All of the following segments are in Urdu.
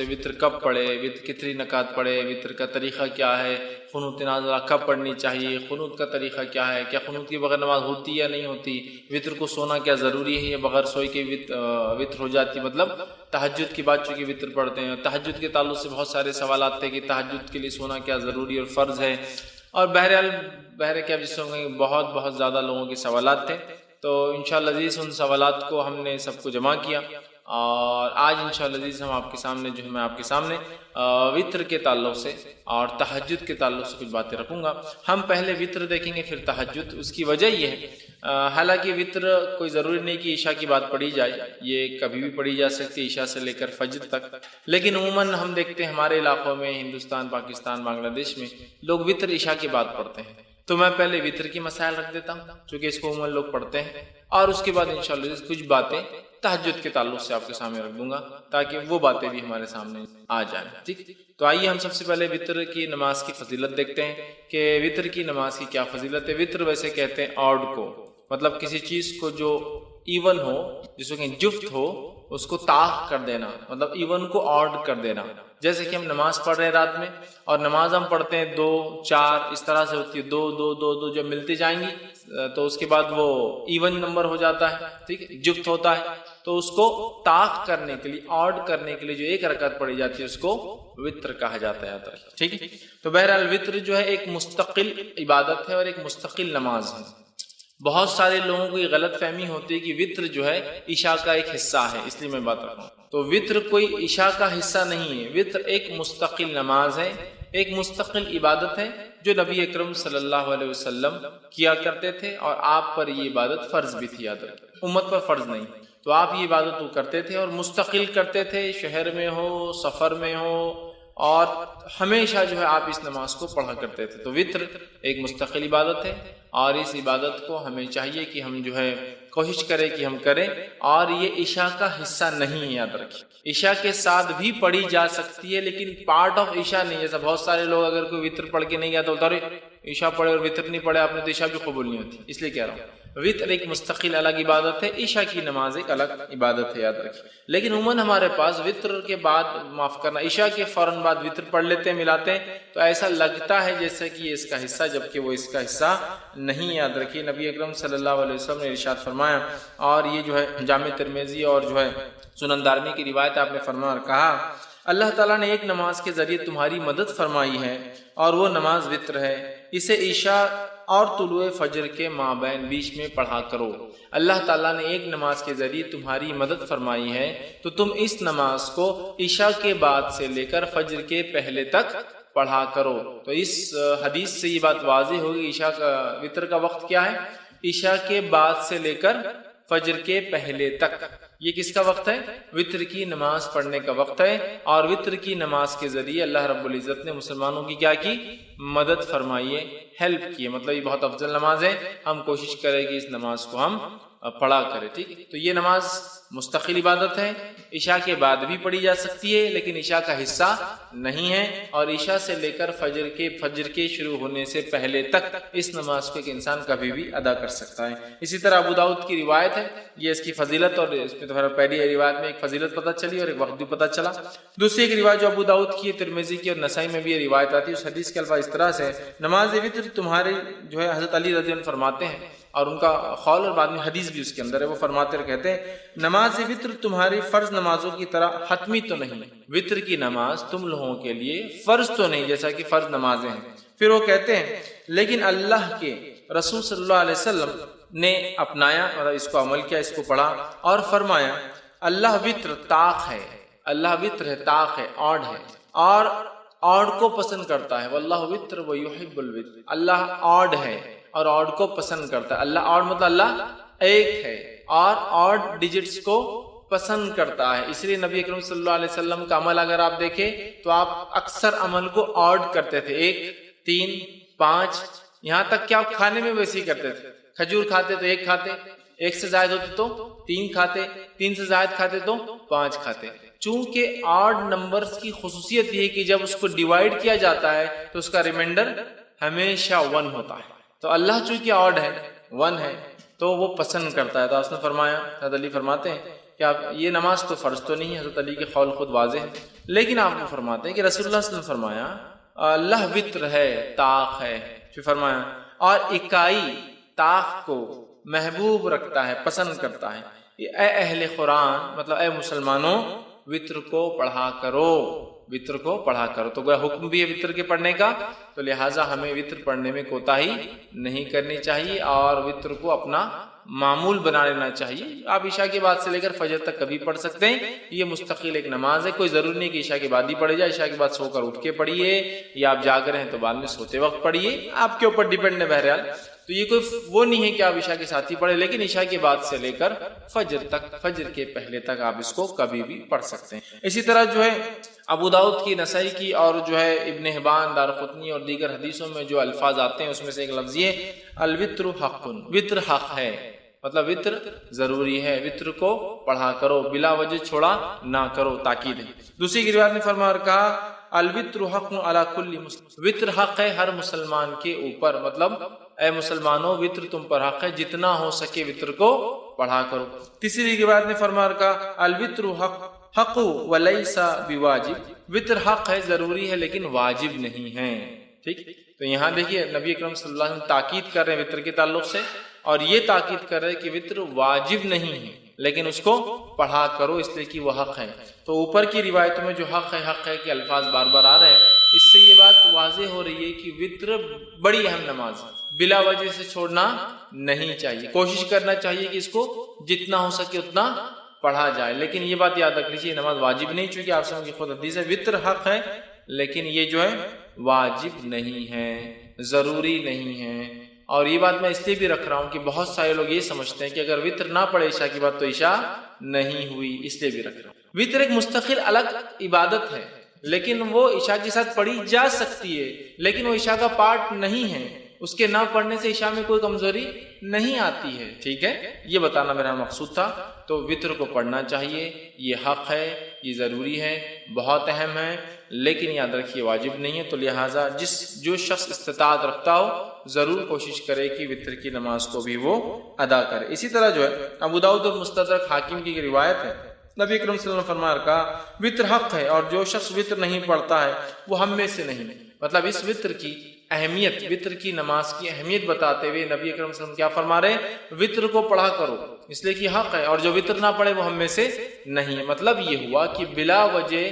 وطر کب پڑھے، وطر کتنی رکعت پڑھے، وطر کا طریقہ کیا ہے، قنوت نازلہ کب پڑھنی چاہیے، قنوت کا طریقہ کیا ہے، کیا قنوت کے بغیر نماز ہوتی یا نہیں ہوتی، وطر کو سونا کیا ضروری ہے یا بغیر سوئے کے وطر ہو جاتی، مطلب تہجد کی بات چونکہ وطر پڑھتے ہیں، تہجد کے تعلق سے بہت سارے سوالات تھے کہ تہجد کے لیے سونا کیا ضروری اور فرض ہے، اور بہرحال کیا جس میں بہت زیادہ لوگوں کے سوالات تھے، تو انشاءاللہ عزیز ان سوالات کو ہم نے سب کو جمع کیا، اور آج انشاءاللہ عزیز ہم آپ کے سامنے میں آپ کے سامنے وطر کے تعلق سے اور تہجد کے تعلق سے کچھ باتیں رکھوں گا۔ ہم پہلے وطر دیکھیں گے پھر تہجد۔ اس کی وجہ یہ ہے، حالانکہ وطر کوئی ضروری نہیں کہ عشاء کی بات پڑھی جائے، یہ کبھی بھی پڑھی جا سکتی ہے عشاء سے لے کر فجر تک، لیکن عموماً ہم دیکھتے ہیں ہمارے علاقوں میں، ہندوستان، پاکستان، بنگلہ دیش میں لوگ وطر عشاء کی بات پڑھتے ہیں، تو میں پہلے وطر کی مسائل رکھ دیتا ہوں چونکہ اس کو عموماً لوگ پڑھتے ہیں، اور اس کے بعد انشاءاللہ کچھ باتیں تہجد کے تعلق سے آپ کے سامنے رکھ دوں گا تاکہ وہ باتیں بھی ہمارے سامنے آ جائیں، ٹھیک۔ تو آئیے ہم سب سے پہلے وطر کی نماز کی فضیلت دیکھتے ہیں کہ وطر کی نماز کی کیا فضیلت ہے۔ وطر ویسے کہتے ہیں آڈ کو، مطلب کسی چیز کو جو ایون ہو، جس کو کہیں جفت ہو، اس کو طاق کر دینا، مطلب ایون کو آڈ کر دینا۔ جیسے کہ ہم نماز پڑھ رہے ہیں رات میں، اور نماز ہم پڑھتے ہیں 2 4 اس طرح سے ہوتی ہے، 2 2 2 2 جب ملتی جائیں گی تو اس کے بعد وہ ایون نمبر ہو جاتا ہے، ٹھیک ہے، جفت ہوتا ہے، تو اس کو طاق کرنے کے لیے، آڈ کرنے کے لیے جو ایک رکعت پڑھی جاتی ہے اس کو وطر کہا جاتا ہے، ٹھیک ہے۔ تو بہرحال وطر جو ہے ایک مستقل عبادت ہے اور ایک مستقل نماز ہے۔ بہت سارے لوگوں کو یہ غلط فہمی ہوتی ہے کہ وطر جو ہے عشاء کا ایک حصہ ہے، اس لیے میں بات رکھوں، تو وطر کوئی عشاء کا حصہ نہیں ہے، وطر ایک مستقل نماز ہے، ایک مستقل عبادت ہے جو نبی اکرم صلی اللہ علیہ وسلم کیا کرتے تھے، اور آپ پر یہ عبادت فرض بھی تھی، یاد رکھیں، امت پر فرض نہیں، تو آپ یہ عبادت وہ کرتے تھے اور مستقل کرتے تھے، شہر میں ہو، سفر میں ہو، اور ہمیشہ جو ہے آپ اس نماز کو پڑھا کرتے تھے۔ تو وطر ایک مستقل عبادت ہے، اور اس عبادت کو ہمیں چاہیے کہ ہم جو ہے کوشش کریں کہ ہم کریں، اور یہ عشاء کا حصہ نہیں ہے، یاد رکھیں، عشاء کے ساتھ بھی پڑھی جا سکتی ہے لیکن پارٹ آف عشاء نہیں ہے۔ جیسا بہت سارے لوگ اگر کوئی وطر پڑھ کے نہیں گیا تو ارے عشاء پڑھے اور وطر نہیں پڑھے آپ نے تو عشاء بھی قبول نہیں ہوتی، اس لیے کہہ رہا ہوں وطر ایک مستقل الگ عبادت ہے، عشاء کی نماز ایک الگ عبادت ہے، یاد رکھیں۔ لیکن عموماً ہمارے پاس وطر کے بعد، معاف کرنا، عشاء کے فوراً بعد وطر پڑھ لیتے ہیں، ملاتے ہیں، تو ایسا لگتا ہے جیسے کہ یہ اس کا حصہ، جبکہ وہ اس کا حصہ نہیں، یاد رکھیے۔ نبی اکرم صلی اللہ علیہ وسلم نے ارشاد فرمایا، اور یہ جو ہے جامع ترمذی اور جو ہے سنن دارمی کی روایت، آپ نے فرمایا اور کہا، اللہ تعالیٰ نے ایک نماز کے ذریعے تمہاری مدد فرمائی ہے، اور وہ نماز وطر ہے، اسے عشاء اور طلوع فجر کے مابین بیچ میں پڑھا کرو۔ اللہ تعالیٰ نے ایک نماز کے ذریعے تمہاری مدد فرمائی ہے تو تم اس نماز کو عشاء کے بعد سے لے کر فجر کے پہلے تک پڑھا کرو۔ تو اس حدیث سے یہ بات واضح ہوگی، عشاء کا وطر کا وقت کیا ہے؟ عشاء کے بعد سے لے کر فجر کے پہلے تک، یہ کس کا وقت ہے؟ وطر کی نماز پڑھنے کا وقت ہے، اور وطر کی نماز کے ذریعے اللہ رب العزت نے مسلمانوں کی کیا کی؟ مدد فرمائی ہے، ہیلپ کی ہے، مطلب یہ بہت افضل نماز ہے، ہم کوشش کریں کہ اس نماز کو ہم پڑھا کریں، ٹھیک۔ تو یہ نماز مستقل عبادت ہے، عشاء کے بعد بھی پڑھی جا سکتی ہے لیکن عشاء کا حصہ نہیں ہے، اور عشاء سے لے کر فجر کے شروع ہونے سے پہلے تک اس نماز کو ایک انسان کبھی بھی ادا کر سکتا ہے۔ اسی طرح ابو داؤد کی روایت ہے، یہ اس کی فضیلت، اور اس میں تو پہلی روایت میں ایک فضیلت پتہ چلی اور ایک وقت بھی پتہ چلا۔ دوسری ایک روایت جو ابو داؤد کی، ترمذی کی اور نسائی میں بھی یہ روایت آتی ہے، اس حدیث کے الفاظ اس طرح سے، نماز وطر تمہارے جو ہے، حضرت علی رضی اللہ عنہ فرماتے ہیں، اور ان کا قول اور بعد میں حدیث بھی اس کے اندر ہے، وہ فرماتے اور کہتے ہیں، نماز وطر تمہاری فرض نمازوں کی طرح حتمی تو نہیں، وطر کی نماز تم لوگوں کے لیے فرض تو نہیں جیسا کہ فرض نمازیں ہیں۔ پھر وہ کہتے ہیں، لیکن اللہ کے رسول صلی اللہ علیہ وسلم نے اپنایا اور اس کو عمل کیا، اس کو پڑھا اور فرمایا، اللہ وطر طاق ہے، اللہ وطر ہے، طاق ہے، آڈ ہے، اور آڈ کو پسند کرتا ہے، واللہ وطر ویحب الوطر، اللہ آڈ ہے اور آڈ کو پسند کرتا ہے۔ اللہ آڈ مطلب اللہ ایک ہے، اور آڈ ڈیجٹس کو پسند کرتا ہے، اس لیے نبی اکرم صلی اللہ علیہ وسلم کا عمل اگر آپ دیکھیں تو آپ اکثر عمل کو آڈ کرتے تھے، 1 3 5، یہاں تک کہ آپ کھانے میں ویسے ہی کرتے تھے، کھجور کھاتے تو 1 کھاتے، 1 سے زائد ہوتے تو 3 کھاتے، 3 سے زائد کھاتے تو 5 کھاتے۔ چونکہ آڈ نمبرز کی خصوصیت یہ ہے کہ جب اس کو ڈیوائیڈ کیا جاتا ہے تو اس کا ریمائنڈر ہمیشہ 1 ہوتا ہے، تو اللہ چونکہ آڈ ہے، 1 ہے، تو وہ پسند کرتا ہے۔ تو آپ نے فرمایا، حضرت علی فرماتے ہیں کیا یہ نماز تو فرض تو نہیں ہے، حضرت علی کے قول خود واضح ہے، لیکن آپ کو فرماتے ہیں کہ رسول اللہ صلی اللہ علیہ وسلم فرمایا اللہ وطر ہے، طاق ہے، پھر فرمایا اور اکائی طاق کو محبوب رکھتا ہے، پسند کرتا ہے۔ اے اہل قرآن، مطلب اے مسلمانوں، وطر کو پڑھا کرو، وطر کو پڑھا کرو۔ تو گویا حکم بھی ہے وطر کے پڑھنے کا، تو لہٰذا ہمیں وطر پڑھنے میں کوتاہی نہیں کرنی چاہیے اور وطر کو اپنا معمول بنا لینا چاہیے۔ آپ عشاء کے بعد سے لے کر فجر تک کبھی پڑھ سکتے ہیں، یہ مستقل ایک نماز ہے، کوئی ضروری نہیں کہ عشاء کے بعد ہی پڑھے جائے، عشاء کے بعد سو کر اٹھ کے پڑھیے یا آپ جاگ رہے ہیں تو بعد میں سوتے وقت پڑھیے، آپ کے اوپر ڈیپینڈ ہے بہرحال۔ تو یہ کوئی وہ نہیں ہے کہ آپ عشاء کے ساتھ ہی پڑھیں، لیکن عشاء کے بعد سے لے کر فجر تک، فجر کے پہلے تک آپ اس کو کبھی بھی پڑھ سکتے ہیں۔ اسی طرح جو ہے ابو داؤد کی، نسائی کی اور جو ہے ابن حبان، دارقطنی اور دیگر حدیثوں میں جو الفاظ آتے ہیں اس میں سے ایک لفظ یہ الوتر حق، وطر حق ہے، مطلب وطر ضروری ہے، وطر کو پڑھا کرو، بلا وجہ چھوڑا نہ کرو، تاکید ہے۔ دوسری کی روایت میں فرمایا اور کہا الوتر حق علی کل مسلم، وطر حق ہے ہر مسلمان کے اوپر، مطلب اے مسلمانوں وطر تم پر حق ہے، جتنا ہو سکے وطر کو پڑھا کرو۔ تیسری کی روایت میں فرمایا اور کہا الوتر حق ولیس بواجب، وطر حق ہے، ضروری ہے لیکن واجب نہیں ہے۔ ٹھیک، تو یہاں دیکھیے نبی اکرم صلی اللہ علیہ وسلم تاکید کر رہے ہیں وطر کے تعلق سے، اور یہ تاکید کر رہے کہ وطر واجب نہیں ہے لیکن اس کو پڑھا کرو، اس لیے کہ وہ حق ہے۔ تو اوپر کی روایتوں میں جو حق ہے کہ الفاظ بار بار آ رہے ہیں، اس سے یہ بات واضح ہو رہی ہے کہ وطر بڑی اہم نماز بلا وجہ سے چھوڑنا نہیں چاہیے، کوشش کرنا چاہیے کہ اس کو جتنا ہو سکے اتنا پڑھا جائے، لیکن یہ بات یاد رکھ لیجیے نماز واجب نہیں، چونکہ آپ سمجھ خود حدیث ہے وطر حق ہے لیکن یہ جو ہے واجب نہیں ہے، ضروری نہیں ہے۔ اور یہ بات میں اس لیے بھی رکھ رہا ہوں کہ بہت سارے لوگ یہ سمجھتے ہیں کہ اگر وطر نہ پڑھے عشاء کی بات تو عشاء نہیں ہوئی، اس لیے بھی رکھ رہا ہوں۔ وطر ایک مستقل الگ عبادت ہے، لیکن وہ عشاء کے ساتھ پڑھی جا سکتی ہے، لیکن وہ عشاء کا پارٹ نہیں ہے، اس کے نہ پڑھنے سے عشاء میں کوئی کمزوری نہیں آتی ہے۔ ٹھیک ہے، یہ بتانا میرا مقصود تھا۔ تو وطر کو پڑھنا چاہیے، یہ حق ہے، یہ ضروری ہے، بہت اہم ہے، لیکن یاد رکھیے واجب نہیں ہے۔ تو لہٰذا جو شخص استطاعت رکھتا ہو ضرور کوشش کرے کہ وطر کی نماز کو بھی وہ ادا کرے۔ اسی طرح جو ہے ابو داؤد اور مستدرک حاکم کی روایت ہے، نبی اکرم صلی اللہ علیہ وسلم فرمایا کہا وطر حق ہے اور جو شخص وطر نہیں پڑھتا ہے وہ ہم میں سے نہیں۔ مطلب اس وطر کی اہمیت، وطر کی نماز کی اہمیت بتاتے ہوئے نبی اکرم صلی اللہ علیہ وسلم کیا فرما رہے ہیں، وطر کو پڑھا کرو اس لیے کہ حق ہے، اور جو وطر نہ پڑھے وہ ہم میں سے نہیں ہے۔ مطلب یہ ہوا کہ بلا وجہ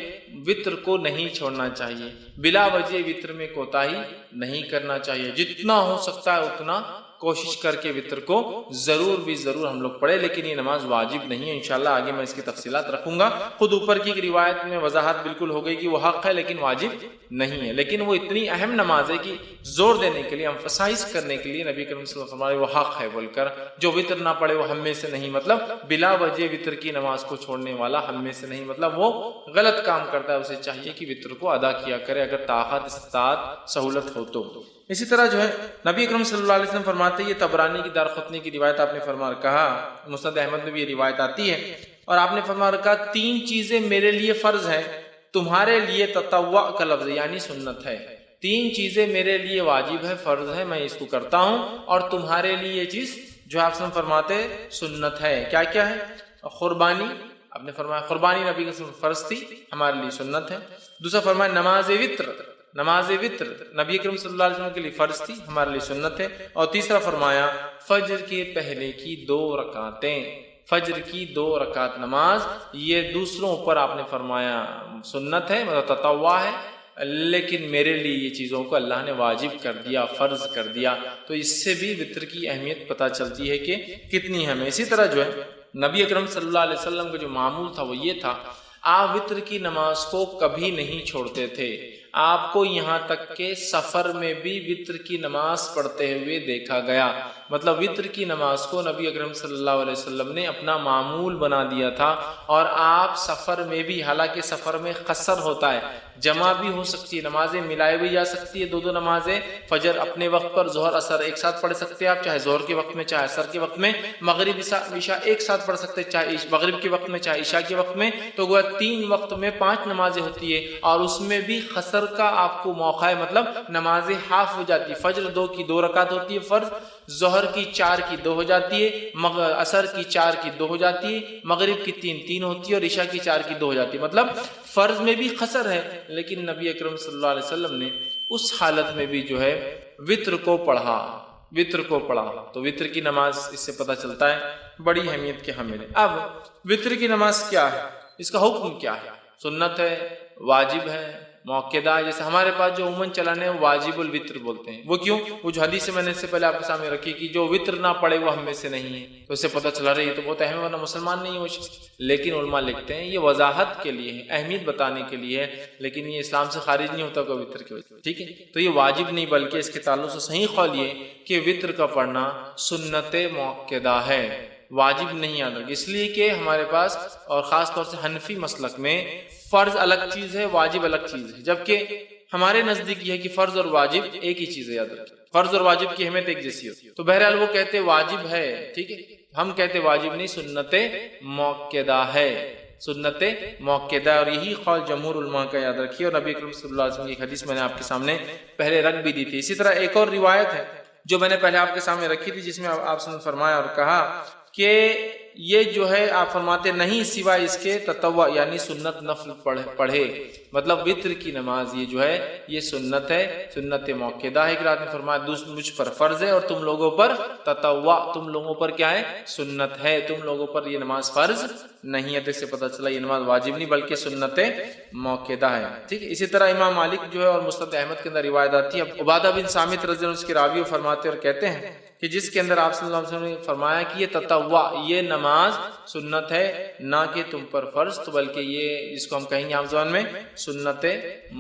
وطر کو نہیں چھوڑنا چاہیے، بلا وجہ وطر میں کوتاہی نہیں کرنا چاہیے، جتنا ہو سکتا ہے اتنا کوشش کر کے وطر کو ضرور ہم لوگ پڑھے، لیکن یہ نماز واجب نہیں ہے۔ انشاءاللہ آگے میں اس کی تفصیلات رکھوں گا۔ خود اوپر کی روایت میں وضاحت بالکل ہو گئی کہ وہ حق ہے لیکن واجب نہیں ہے، لیکن وہ اتنی اہم نماز ہے کہ زور دینے کے لیے، ایمفسائز کرنے کے لیے نبی کریم صلی اللہ علیہ وسلم وہ حق ہے بول کر جو وطر نہ پڑھے وہ ہم میں سے نہیں، مطلب بلا وجہ وطر کی نماز کو چھوڑنے والا ہم میں سے نہیں، مطلب وہ غلط کام کرتا ہے، اسے چاہیے کہ وطر کو ادا کیا کرے اگر طاقت استطاعت سہولت ہو تو۔ اسی طرح جو ہے نبی اکرم صلی اللہ علیہ وسلم فرماتے ہیں، یہ طبرانی کی دارقطنی کی روایت آپ نے فرمایا کہا، مسند احمد میں بھی یہ روایت آتی ہے، اور آپ نے فرمایا کہا 3 چیزیں میرے لیے فرض ہیں، تمہارے لیے تطوع کا لفظ یعنی سنت ہے۔ 3 چیزیں میرے لیے واجب ہے، فرض ہے، میں اس کو کرتا ہوں، اور تمہارے لیے یہ چیز جو آپ سے فرماتے سنت ہے۔ کیا کیا ہے؟ قربانی، آپ نے فرمایا قربانی نبی کے فرض تھی، ہمارے لیے سنت ہے۔ دوسرا فرمایا نماز وطر، نماز وطر نبی کریم صلی اللہ علیہ وسلم کے لیے فرض تھی، ہمارے لیے سنت ہے۔ اور تیسرا فرمایا فجر کے پہلے کی 2 رکعتیں، فجر کی 2 رکعت نماز، یہ دوسروں پر آپ نے فرمایا سنت ہے، مطلب تطوع ہے، لیکن میرے لیے یہ چیزوں کو اللہ نے واجب کر دیا، فرض کر دیا۔ تو اس سے بھی وطر کی اہمیت پتہ چلتی ہے کہ کتنی ہمیں۔ اسی طرح جو ہے نبی اکرم صلی اللہ علیہ وسلم کا جو معمول تھا وہ یہ تھا، آپ وطر کی نماز کو کبھی نہیں چھوڑتے تھے، آپ کو یہاں تک کہ سفر میں بھی وطر کی نماز پڑھتے ہوئے دیکھا گیا۔ مطلب وطر کی نماز کو نبی اکرم صلی اللہ علیہ وسلم نے اپنا معمول بنا دیا تھا، اور آپ سفر میں بھی، حالانکہ سفر میں قصر ہوتا ہے، جمع بھی ہو سکتی ہے، نمازیں ملائی بھی جا سکتی ہے، 2 نمازیں فجر اپنے وقت پر ظہر اثر ایک ساتھ پڑھ سکتے ہیں آپ، چاہے ظہر کے وقت میں چاہے اثر کے وقت میں، مغرب عشاء ایک ساتھ پڑھ سکتے ہیں، چاہے مغرب کے وقت میں چاہے عشاء کے وقت میں۔ تو گویا 3 وقت میں 5 نمازیں ہوتی ہے، اور اس میں بھی قصر کا آپ کو موقع ہے، مطلب نمازیں ہاف ہو جاتی ہے۔ فجر 2 کی 2 رکعت ہوتی ہے فرض، ظہر کی 4 کی 2 ہو جاتی ہے، عصر کی 4 کی 2 ہو جاتی ہے، مغرب کی 3 ہوتی ہے، اور عشاء کی 4 کی 2 ہو جاتی ہے۔ مطلب فرض میں بھی قصر ہے، لیکن نبی اکرم صلی اللہ علیہ وسلم نے اس حالت میں بھی جو ہے وطر کو پڑھا، وطر کو پڑھا۔ تو وطر کی نماز اس سے پتہ چلتا ہے بڑی اہمیت کے حامل ہے۔ اب وطر کی نماز کیا ہے، اس کا حکم کیا ہے؟ سنت ہے، واجب ہے، موقدہ ہے؟ جیسے ہمارے پاس جو عموماً چلانے ہیں واجب الوطر بولتے ہیں، وہ کیوں؟ وہ جو حدیث میں نے اس سے پہلے آپ کے سامنے رکھی کہ جو وطر نہ پڑے وہ ہم میں سے نہیں ہے، تو اس سے پتہ چلا رہی ہے تو بہت اہم، ورنہ مسلمان نہیں ہے وہ شخص۔ لیکن علماء لکھتے ہیں یہ وضاحت کے لیے ہے، اہمیت بتانے کے لیے ہے، لیکن یہ اسلام سے خارج نہیں ہوتا کوئی وطر کی وجہ سے، ٹھیک ہے؟ تو یہ واجب نہیں، بلکہ اس کے تعلق سے صحیح قول یہ کہ وطر کا پڑھنا سنت موقدہ ہے، واجب نہیں یاد رکھ، اس لیے کہ ہمارے پاس اور خاص طور سے حنفی مسلک میں فرض الگ چیز ہے، واجب الگ چیز ہے، جبکہ ہمارے نزدیک یہ ہے کہ فرض اور واجب ایک ہی چیز ہے، یاد رکھیں فرض اور واجب کی اہمیت ایک جیسی ہوتی ہے۔ تو بہرحال وہ کہتے واجب ہے، ٹھیک ہے، ہم کہتے واجب نہیں، سنت موقدہ ہے، سنت موقدہ، اور یہی قول جمہور علماء کا، یاد رکھیے۔ اور نبی اکرم صلی اللہ علیہ وسلم کی ایک حدیث میں نے آپ کے سامنے پہلے رکھ بھی دی تھی۔ اسی طرح ایک اور روایت ہے جو میں نے پہلے آپ کے سامنے رکھی تھی، جس میں آپ نے فرمایا اور کہا کہ یہ جو ہے آپ فرماتے نہیں سوائے اس کے تطوع یعنی سنت نفل پڑھے، مطلب وطر کی نماز یہ جو ہے یہ سنت ہے، سنت موقدہ ہے۔ ایک رات میں فرمایا مجھ پر فرض ہے اور تم لوگوں پر تطوع، تم لوگوں پر کیا ہے؟ سنت ہے، تم لوگوں پر یہ نماز فرض نہیں ہے۔ تو اس سے پتہ چلا یہ نماز واجب نہیں بلکہ سنت موقدہ ہے، ٹھیک ہے۔ اسی طرح امام مالک جو ہے اور مسند احمد کے اندر روایت آتی ہے، عبادہ بن صامت رضی اللہ عنہ اس کے راوی فرماتے اور کہتے ہیں کہ جس کے اندر آپ صلی اللہ علیہ وسلم نے فرمایا کہ یہ تطوع، یہ نماز سنت ہے، نہ کہ تم پر فرض، تو بلکہ یہ جس کو ہم کہیں گے عام زبان میں سنت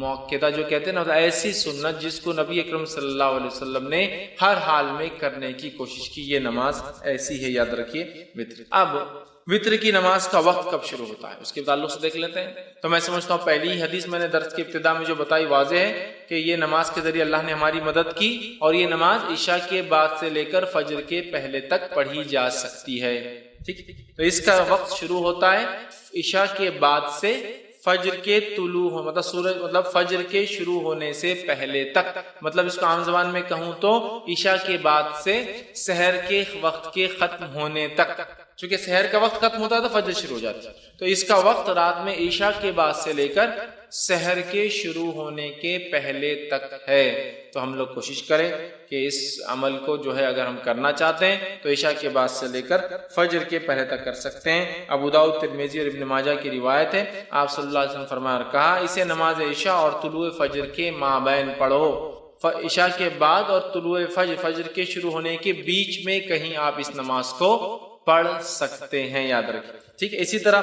موقدہ جو کہتے ہیں نا، ایسی سنت جس کو نبی اکرم صلی اللہ علیہ وسلم نے ہر حال میں کرنے کی کوشش کی، یہ نماز ایسی ہے، یاد رکھیے وطر۔ اب وطر کی نماز کا وقت کب شروع ہوتا ہے اس کے تعلق سے دیکھ لیتے ہیں۔ تو میں سمجھتا ہوں پہلی حدیث میں نے درس کی ابتدا میں جو بتائی واضح ہے کہ یہ نماز کے ذریعے اللہ نے ہماری مدد کی، اور یہ نماز عشاء کے بعد سے لے کر فجر کے پہلے تک پڑھی جا سکتی ہے، ٹھیک ہے۔ تو اس کا وقت شروع ہوتا ہے عشاء کے بعد سے فجر کے طلوع ہو، مطلب سورج مطلب فجر کے شروع ہونے سے پہلے تک، مطلب اس کو عام زبان میں کہوں تو عشاء کے بعد سے سحر کے وقت کے ختم ہونے تک، چونکہ سحر کا وقت ختم ہوتا ہے تو فجر شروع ہو جاتی ہے، تو اس کا وقت رات میں عشاء کے بعد سے لے کر سحر کے شروع ہونے کے پہلے تک ہے۔ تو ہم لوگ کوشش کریں کہ اس عمل کو جو ہے اگر ہم کرنا چاہتے ہیں تو عشاء کے بعد سے لے کر فجر کے پہلے تک کر سکتے ہیں۔ ابو داؤد، ترمذی اور ابن ماجہ کی روایت ہے، آپ صلی اللہ علیہ وسلم فرمایا اور کہا اسے نماز عشاء اور طلوع فجر کے مابین پڑھو، عشاء کے بعد اور طلوع فجر کے شروع ہونے کے بیچ میں کہیں آپ اس نماز کو پڑھ سکتے ہیں، یاد رکھیں، ٹھیک ہے۔ اسی طرح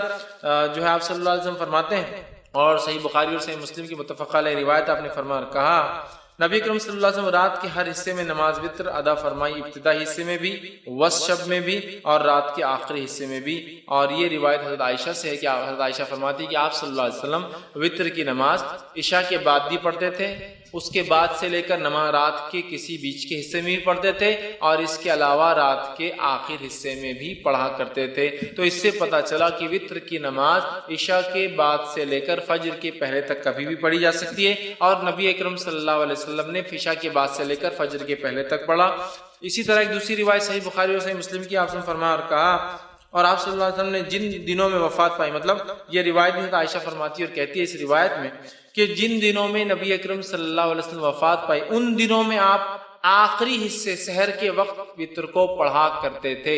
جو ہے آپ صلی اللہ علیہ وسلم فرماتے ہیں، اور صحیح بخاری اور صحیح مسلم کی متفق علیہ روایت آپ نے فرمایا اور کہا نبی اکرم صلی اللہ علیہ وسلم رات کے ہر حصے میں نماز وطر ادا فرمائی، ابتدائی حصے میں بھی، وسط شب میں بھی، اور رات کے آخری حصے میں بھی۔ اور یہ روایت حضرت عائشہ سے ہے کہ حضرت عائشہ فرماتی ہے کہ آپ صلی اللہ علیہ وسلم وطر کی نماز عشاء کے بعد بھی پڑھتے تھے، اس کے بعد سے لے کر نماز رات کے کسی بیچ کے حصے میں بھی پڑھتے تھے، اور اس کے علاوہ رات کے آخر حصے میں بھی پڑھا کرتے تھے۔ تو اس سے پتہ چلا کہ وطر کی نماز عشاء کے بعد سے لے کر فجر کے پہلے تک کبھی بھی پڑھی جا سکتی ہے، اور نبی اکرم صلی اللہ علیہ وسلم نے عشاء کے بعد سے لے کر فجر کے پہلے تک پڑھا۔ اسی طرح ایک دوسری روایت صحیح بخاری اور صحیح مسلم کی، آپ نے فرمایا اور کہا اور آپ صلی اللہ علیہ وسلم نے جن دنوں میں وفات پائی، مطلب یہ روایت میں عائشہ فرماتی ہے اور کہتی ہے اس روایت میں کہ جن دنوں میں نبی اکرم صلی اللہ علیہ وسلم وفات پائی ان دنوں میں آپ آخری حصے سحر کے وقت وطر کو پڑھا کرتے تھے۔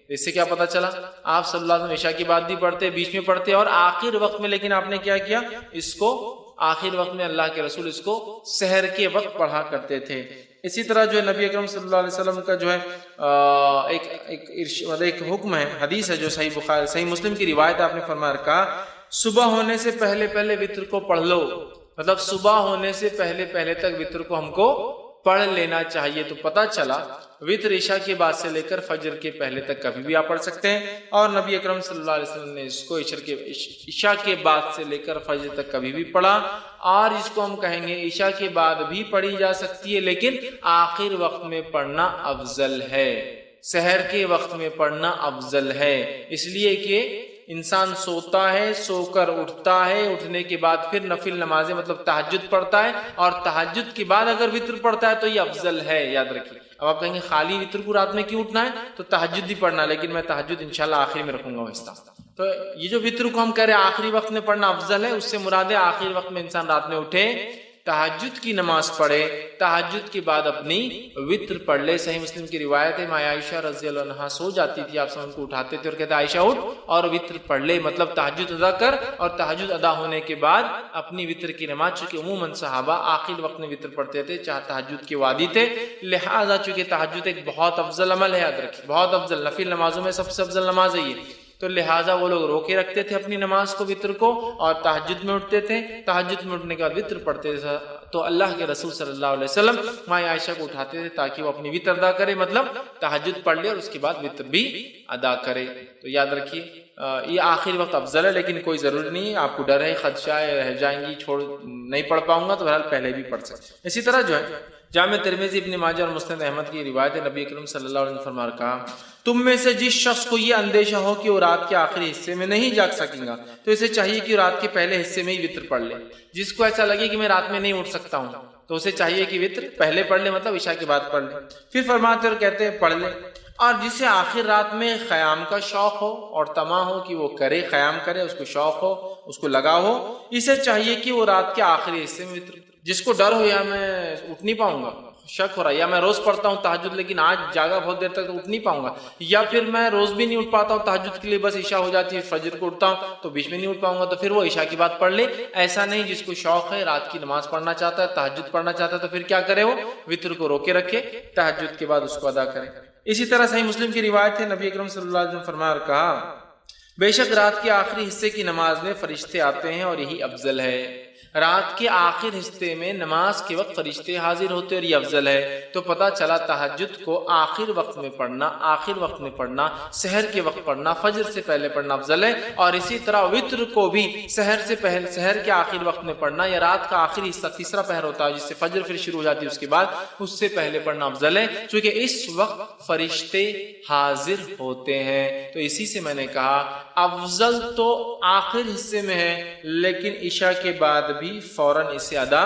اس سے کیا پتا چلا؟ آپ صلی اللہ علیہ وسلم عشاء کی بعد بھی پڑھتے، بیچ میں پڑھتے، اور آخر وقت میں، لیکن آپ نے کیا کیا؟ اس کو آخر وقت میں اللہ کے رسول اس کو سحر کے وقت پڑھا کرتے تھے۔ اسی طرح جو ہے نبی اکرم صلی اللہ علیہ وسلم کا جو ہے ایک حکم ہے، حدیث ہے جو صحیح بخاری صحیح مسلم کی روایت آپ نے فرمایا کہا صبح ہونے سے پہلے پہلے وطر کو پڑھ لو، مطلب صبح ہونے سے پہلے پہلے تک وطر کو ہم کو پڑھ لینا چاہیے۔ تو پتہ چلا وطر عشاء کے بعد سے لے کر فجر کے پہلے تک کبھی بھی آپ پڑھ سکتے ہیں، اور نبی اکرم صلی اللہ علیہ وسلم نے اس کو عشاء کے بعد سے لے کر فجر تک کبھی بھی پڑھا، اور اس کو ہم کہیں گے عشاء کے بعد بھی پڑھی جا سکتی ہے، لیکن آخر وقت میں پڑھنا افضل ہے، سحر کے وقت میں پڑھنا افضل ہے، اس لیے کہ انسان سوتا ہے، سو کر اٹھتا ہے، اٹھنے کے بعد پھر نفل نمازیں مطلب تہجد پڑھتا ہے، اور تہجد کے بعد اگر وطر پڑھتا ہے تو یہ افضل ہے، یاد رکھیے۔ اب آپ کہیں گے خالی وطر کو رات میں کیوں اٹھنا ہے؟ تو تہجد بھی پڑھنا، لیکن میں تہجد انشاءاللہ آخری میں رکھوں گا وہ حصہ۔ تو یہ جو وطر کو ہم کہہ رہے ہیں آخری وقت میں پڑھنا افضل ہے، اس سے مراد ہے آخری وقت میں انسان رات میں اٹھے، تہجد کی نماز پڑھے، تہجد کے بعد اپنی وطر پڑھ لے۔ صحیح مسلم کی روایت ہے، ماں عائشہ رضی اللہ عنہا سو جاتی تھی، آپ سب ان کو اٹھاتے تھے اور کہتے عائشہ اٹھ اور وطر پڑھ لے، مطلب تہجد ادا کر، اور تہجد ادا ہونے کے بعد اپنی وطر کی نماز، چونکہ عموماً صحابہ آخر وقت میں وطر پڑھتے تھے چاہے تہجد کے وادی تھے، لہٰذا چونکہ تہجد ایک بہت افضل عمل ہے، یاد رکھیے بہت افضل، نفل نمازوں میں سب سے افضل نماز ہے یہ، تو لہٰذا وہ لوگ روکے رکھتے تھے اپنی نماز کو وطر کو، اور تہجد میں اٹھتے تھے، تہجد میں اٹھنے کے بعد وطر پڑھتے تھے، تو اللہ کے رسول صلی اللہ علیہ وسلم ماں عائشہ کو اٹھاتے تھے تاکہ وہ اپنی وطر ادا کرے، مطلب تہجد پڑھ لے اور اس کے بعد وطر بھی ادا کرے۔ تو یاد رکھیے یہ آخری وقت افضل ہے، لیکن کوئی ضروری نہیں ہے، آپ کو ڈر ہے خدشہ ہے رہ جائیں گی نہیں پڑھ پاؤں گا تو بہرحال پہلے بھی پڑھ سکتے۔ اسی طرح جو ہے جامع ترمذی، ابن ماجہ اور مسند احمد کی روایت ہے، نبی اکرم صلی اللہ علیہ وسلم فرمایا کہا تم میں سے جس شخص کو یہ اندیشہ ہو کہ وہ رات کے آخری حصے میں نہیں جاگ سکیں گا تو اسے چاہیے کہ رات کے پہلے حصے میں ہی وطر پڑھ لے۔ جس کو ایسا لگے کہ میں رات میں نہیں اٹھ سکتا ہوں تو اسے چاہیے کہ وطر پہلے پڑھ لے، مطلب عشاء کے بعد پڑھ لے۔ پھر فرماتے اور کہتے ہیں پڑھ لے، اور جسے آخر رات میں قیام کا شوق ہو اور طمع ہو کہ وہ کرے، قیام کرے، اس کو شوق ہو، اس کو لگا ہو، اسے چاہیے کہ وہ رات کے آخری حصے میں وطر۔ جس کو ڈر ہو یا میں اٹھ نہیں پاؤں گا، شک ہو رہا ہے، یا میں روز پڑھتا ہوں تہجد لیکن آج جاگا بہت دیر تک تو اٹھ نہیں پاؤں گا، یا پھر میں روز بھی نہیں اٹھ پاتا ہوں تہجد کے لیے، بس عشاء ہو جاتی ہے فجر کو اٹھتا ہوں تو بیچ میں نہیں اٹھ پاؤں گا، تو پھر وہ عشاء کی بات پڑھ لے۔ ایسا نہیں، جس کو شوق ہے رات کی نماز پڑھنا چاہتا ہے، تہجد پڑھنا چاہتا ہے، تو پھر کیا کرے، وہ وطر کو روکے رکھے، تہجد کے بعد اس کو ادا کرے۔ اسی طرح صحیح مسلم کی روایت ہے، نبی اکرم صلی اللہ علیہ وسلم فرمایا اور کہا بے شک رات کے آخری حصے کی نماز میں فرشتے آتے ہیں اور یہی افضل ہے۔ رات کے آخر حصے میں نماز کے وقت فرشتے حاضر ہوتے اور یہ افضل ہے۔ تو پتہ چلا تہجد کو آخر وقت میں پڑھنا، آخر وقت میں پڑھنا، سحر کے وقت پڑھنا، فجر سے پہلے پڑھنا افضل ہے، اور اسی طرح وطر کو بھی سحر سے پہلے، سحر کے آخر وقت میں پڑھنا، یا رات کا آخری حصہ تیسرا پہر ہوتا ہے جس سے فجر پھر شروع ہو جاتی ہے اس کے بعد، اس سے پہلے پڑھنا افضل ہے، چونکہ اس وقت فرشتے حاضر ہوتے ہیں۔ تو اسی سے میں نے کہا افضل تو آخر حصے میں ہے، لیکن عشاء کے بعد بھی فوراً اسے ادا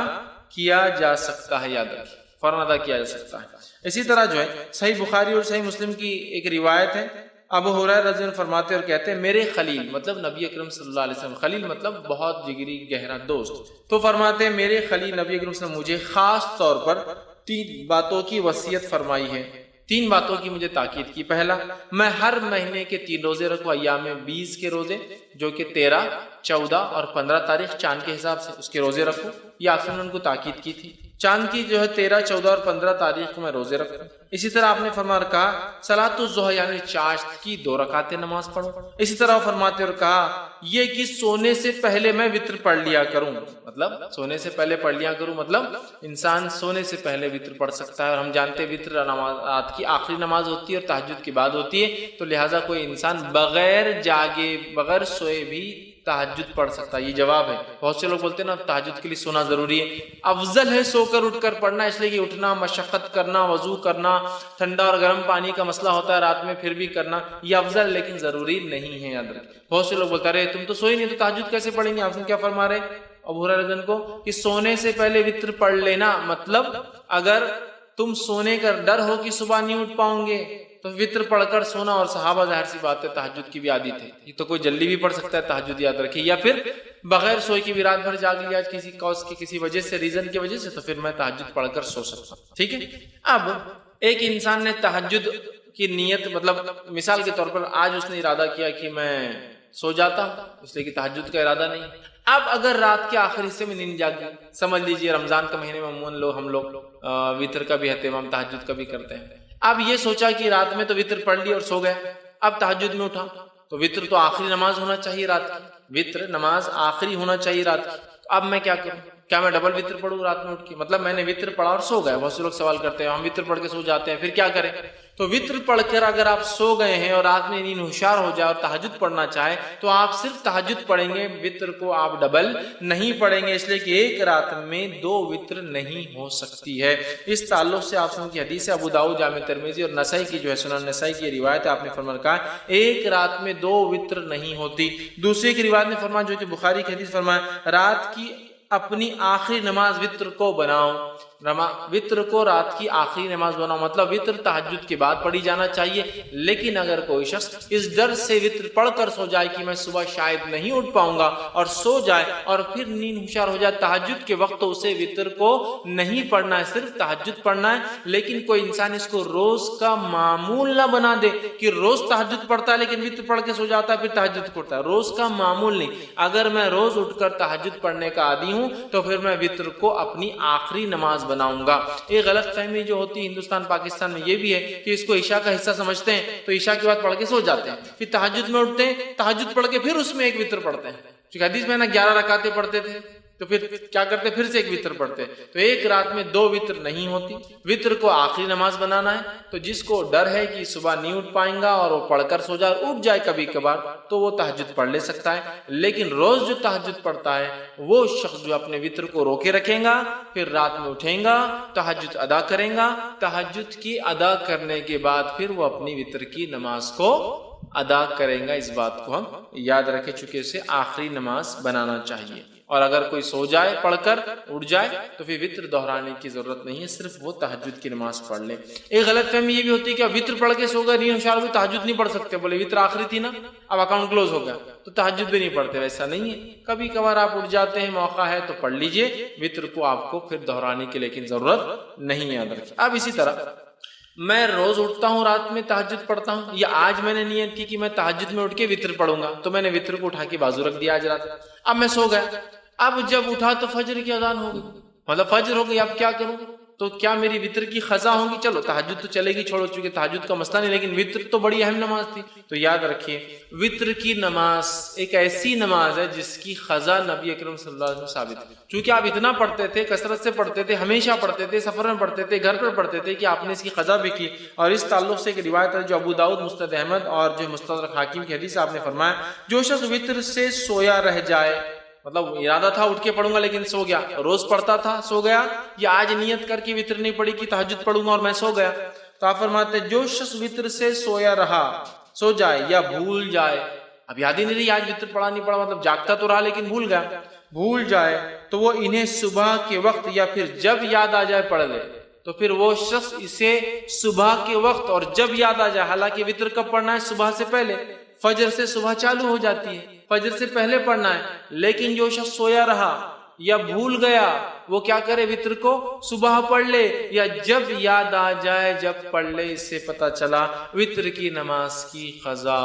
کیا جا سکتا ہے، یاد رکھیں فوراً ادا کیا جا سکتا ہے۔ اسی طرح جو ہے صحیح بخاری اور صحیح مسلم کی ایک روایت ہے، ابو ہریرہ رضی اللہ عنہ فرماتے اور کہتے ہیں میرے خلیل، مطلب نبی اکرم صلی اللہ علیہ وسلم، خلیل مطلب بہت جگری گہرا دوست، تو فرماتے ہیں میرے خلیل نبی اکرم صلی اللہ علیہ وسلم مجھے خاص طور پر 3 باتوں کی وصیت فرمائی ہے، 3 باتوں کی مجھے تاکید کی۔ پہلا، میں ہر مہینے کے 3 روزے رکھوں، ایام 20 کے روزے جو کہ 13، 14 اور 15 تاریخ چاند کے حساب سے اس کے روزے رکھوں، یہ آپ نے ان کو تاکید کی تھی، چاند کی جو ہے 13، 14 اور 15 تاریخ کو میں روزے رکھوں۔ اسی طرح آپ نے فرمایا اور کہا صلاۃ الضحیٰ یعنی چاشت کی 2 رکعتیں نماز پڑھو۔ اسی طرح فرماتے اور کہا یہ کہ سونے سے پہلے میں وطر پڑھ لیا کروں، مطلب سونے سے پہلے پڑھ لیا کروں، مطلب انسان سونے سے پہلے وطر پڑھ سکتا ہے، اور ہم جانتے ہیں وطر رات کی آخری نماز ہوتی ہے اور تہجد کے بعد ہوتی ہے، تو لہٰذا کوئی انسان بغیر جاگے، بغیر سوئے بھی تہجد پڑھ سکتا ہے۔ یہ جواب ہے، بہت سے لوگ بولتے ہیں نا تہجد کے لیے سونا ضروری ہے، افضل ہے سو کر اٹھ کر پڑھنا، اس لیے کہ اٹھنا، مشقت کرنا، وضو کرنا، ٹھنڈا اور گرم پانی کا مسئلہ ہوتا ہے رات میں پھر بھی کرنا، یہ افضل لیکن ضروری نہیں ہے، یاد رکھیں۔ بہت سے لوگ بولتے رہے تم تو سوئی نہیں تو تہجد کیسے پڑھیں گے، آپ نے کیا فرما رہے ابو ہریرہ کو کہ سونے سے پہلے وطر پڑھ لینا، مطلب اگر تم سونے کا ڈر ہو کہ صبح نہیں اٹھ پاؤں گے تو وطر پڑھ کر سونا، اور صحابہ ظاہر سی بات ہے تہجد کی بھی عادی تھے، یہ تو کوئی جلدی بھی پڑھ سکتا ہے تہجد، یاد رکھیے، یا پھر بغیر سوئے کی بھی رات بھر جاگ لیا کسی کاز کی، کسی وجہ سے، ریزن کی وجہ سے، تو پھر میں تہجد پڑھ کر سو سکتا ہوں، ٹھیک ہے۔ اب ایک انسان نے تہجد کی نیت، مطلب مثال کے طور پر آج اس نے ارادہ کیا کہ میں سو جاتا ہوں، اس لیے کہ تہجد کا ارادہ نہیں، اب اگر رات کے آخر حصے میں نیند جاگ گئی، سمجھ لیجئے رمضان کا مہینے میں عموماً ہم لوگ وطر کا بھی اہتمام تہجد کا بھی کرتے ہیں، اب یہ سوچا کہ رات میں تو وطر پڑھ لی اور سو گیا، اب تہجد میں اٹھا تو وطر تو آخری نماز ہونا چاہیے رات کی، وطر نماز آخری ہونا چاہیے رات کی، اب میں کیا کروں، کیا میں ڈبل وطر پڑھوں رات میں اٹھ کے، مطلب میں نے وطر پڑھا اور سو گیا، بہت سے لوگ سوال کرتے ہیں ہم وطر پڑھ کے سو جاتے ہیں پھر کیا کریں، تو وطر پڑھ کر اگر آپ سو گئے ہیں اور رات میں نیند ہوشیار ہو جائے اور تہجد پڑھنا چاہے تو آپ صرف تہجد پڑھیں گے، وطر کو آپ ڈبل نہیں پڑھیں گے، اس لیے کہ ایک رات میں 2 وطر نہیں ہو سکتی ہے۔ اس تعلق سے آپ سن کی حدیث ہے، ابو داؤد جامع ترمذی اور نسائی کی جو ہے سنن نسائی کی روایت ہے، آپ نے فرمایا کہا ایک رات میں 2 وطر نہیں ہوتی۔ دوسری کی روایت نے فرمایا جو کہ بخاری کی حدیث فرمایا رات کی اپنی آخری نماز وطر کو بناؤ، وطر کو رات کی آخری نماز بناؤ، مطلب وطر تہجد کے بعد پڑھی جانا چاہیے۔ لیکن اگر کوئی شخص اس ڈر سے وطر پڑھ کر سو جائے کہ میں صبح شاید نہیں اٹھ پاؤں گا اور سو جائے اور پھر نیند ہوشیار ہو جائے تہجد کے وقت، تو اسے وطر کو نہیں پڑھنا ہے، صرف تہجد پڑھنا ہے۔ لیکن کوئی انسان اس کو روز کا معمول نہ بنا دے کہ روز تہجد پڑھتا ہے لیکن وطر پڑھ کے سو جاتا ہے پھر تہجد پڑھتا ہے، روز کا معمول نہیں۔ اگر میں روز اٹھ کر تہجد پڑھنے کا عادی ہوں تو پھر میں وطر کو اپنی آخری نماز بناؤں گا۔ ایک غلط فہمی جو ہوتی ہے ہندوستان پاکستان میں یہ بھی ہے کہ اس کو عشاء کا حصہ سمجھتے ہیں تو عشاء کے بعد پڑھ کے سو جاتے ہیں، پھر تہجد میں اٹھتے ہیں، تہجد پڑھ کے پھر اس میں ایک وطر پڑھتے ہیں۔ کیونکہ حدیث میں 11 رکعتیں پڑھتے تھے تو پھر کیا کرتے، پھر سے ایک وطر پڑھتے، تو ایک رات میں 2 وطر نہیں ہوتی۔ وطر کو آخری نماز بنانا ہے، تو جس کو ڈر ہے کہ صبح نہیں اٹھ پائیں گا اور وہ پڑھ کر سو جائے، اٹھ جائے کبھی کبھار، تو وہ تہجد پڑھ لے سکتا ہے۔ لیکن روز جو تہجد پڑھتا ہے وہ شخص جو اپنے وطر کو روکے رکھیں گا، پھر رات میں اٹھیں گا، تہجد ادا کریں گا، تہجد کی ادا کرنے کے بعد پھر وہ اپنی وطر کی نماز کو ادا کریں گا۔ اس بات کو ہم یاد رکھیں، چونکہ اسے آخری نماز بنانا چاہیے۔ اور اگر کوئی سو جائے پڑھ کر اٹھ جائے تو پھر وطر دہرانے کی ضرورت نہیں ہے، صرف وہ تہجد کی نماز پڑھ لے۔ ایک غلط فہمی یہ بھی ہوتی ہے کہ وطر پڑھ کے سو گئے، نیند ہوشیار ہوئی، تہجد نہیں پڑھ سکتے، بولے وطر آخری تھی نا، اب اکاؤنٹ کلوز ہو گیا تو تہجد بھی نہیں پڑھتے۔ ویسا نہیں ہے، کبھی کبھار آپ اٹھ جاتے ہیں، موقع ہے تو پڑھ لیجئے، وطر کو آپ کو پھر دہرانے کی لیکن ضرورت نہیں، یاد رکھیں۔ اب اسی طرح میں روز اٹھتا ہوں رات میں تہجد پڑھتا ہوں، یا آج میں نے نیت کی کہ میں تہجد میں اٹھ کے وطر پڑھوں گا تو میں نے وطر کو اٹھا کے بازو رکھ دیا آج رات، اب میں سو گیا، اب جب اٹھا تو فجر کی اذان ہو گئی، مطلب فجر ہو گئی، اب کیا کروں؟ تو کیا میری وطر کی قضا ہوگی؟ چلو تہجد تو چلے گی، چھوڑو، چونکہ تہجد کا مسئلہ نہیں، لیکن وطر تو بڑی اہم نماز تھی۔ تو یاد رکھیے وطر کی نماز ایک ایسی نماز ہے جس کی قضا نبی اکرم صلی اللہ علیہ وسلم ثابت ہے، چونکہ آپ اتنا پڑھتے تھے، کثرت سے پڑھتے تھے، ہمیشہ پڑھتے تھے، سفر میں پڑھتے تھے، گھر پر پڑھتے تھے، کہ آپ نے اس کی قضا بھی کی۔ اور اس تعلق سے ایک روایت ہے جو ابو داؤد، مستدرک احمد اور جو مستدرک حاکم کی حدیث، آپ نے فرمایا جو شخص وطر سے سویا رہ جائے، مطلب ارادہ تھا اٹھ کے پڑھوں گا لیکن سو گیا، روز پڑھتا تھا سو گیا، یا آج نیت کر کے وطر نہیں پڑھی کہ تہجد پڑھوں گا اور میں سو گیا، تو آپ فرماتے ہیں جو شخص وطر سے سویا رہا، سو جائے یا بھول جائے، اب یاد ہی نہیں رہی آج وطر پڑھا نہیں پڑھا، مطلب جاگتا تو رہا لیکن بھول گیا، بھول جائے تو وہ انہیں صبح کے وقت یا پھر جب یاد آ جائے پڑھ لے، تو پھر وہ شخص اسے صبح کے وقت اور جب یاد آ جائے، حالانکہ وطر کب پڑھنا ہے؟ صبح سے پہلے، فجر سے صبح چالو ہو جاتی ہے، فجر سے پہلے پڑھنا ہے، لیکن جو شخص سویا رہا یا بھول گیا وہ کیا کرے؟ وطر کو صبح پڑھ لے یا جب یاد آ جائے جب پڑھ لے۔ اس سے پتہ چلا وطر کی نماز کی قضا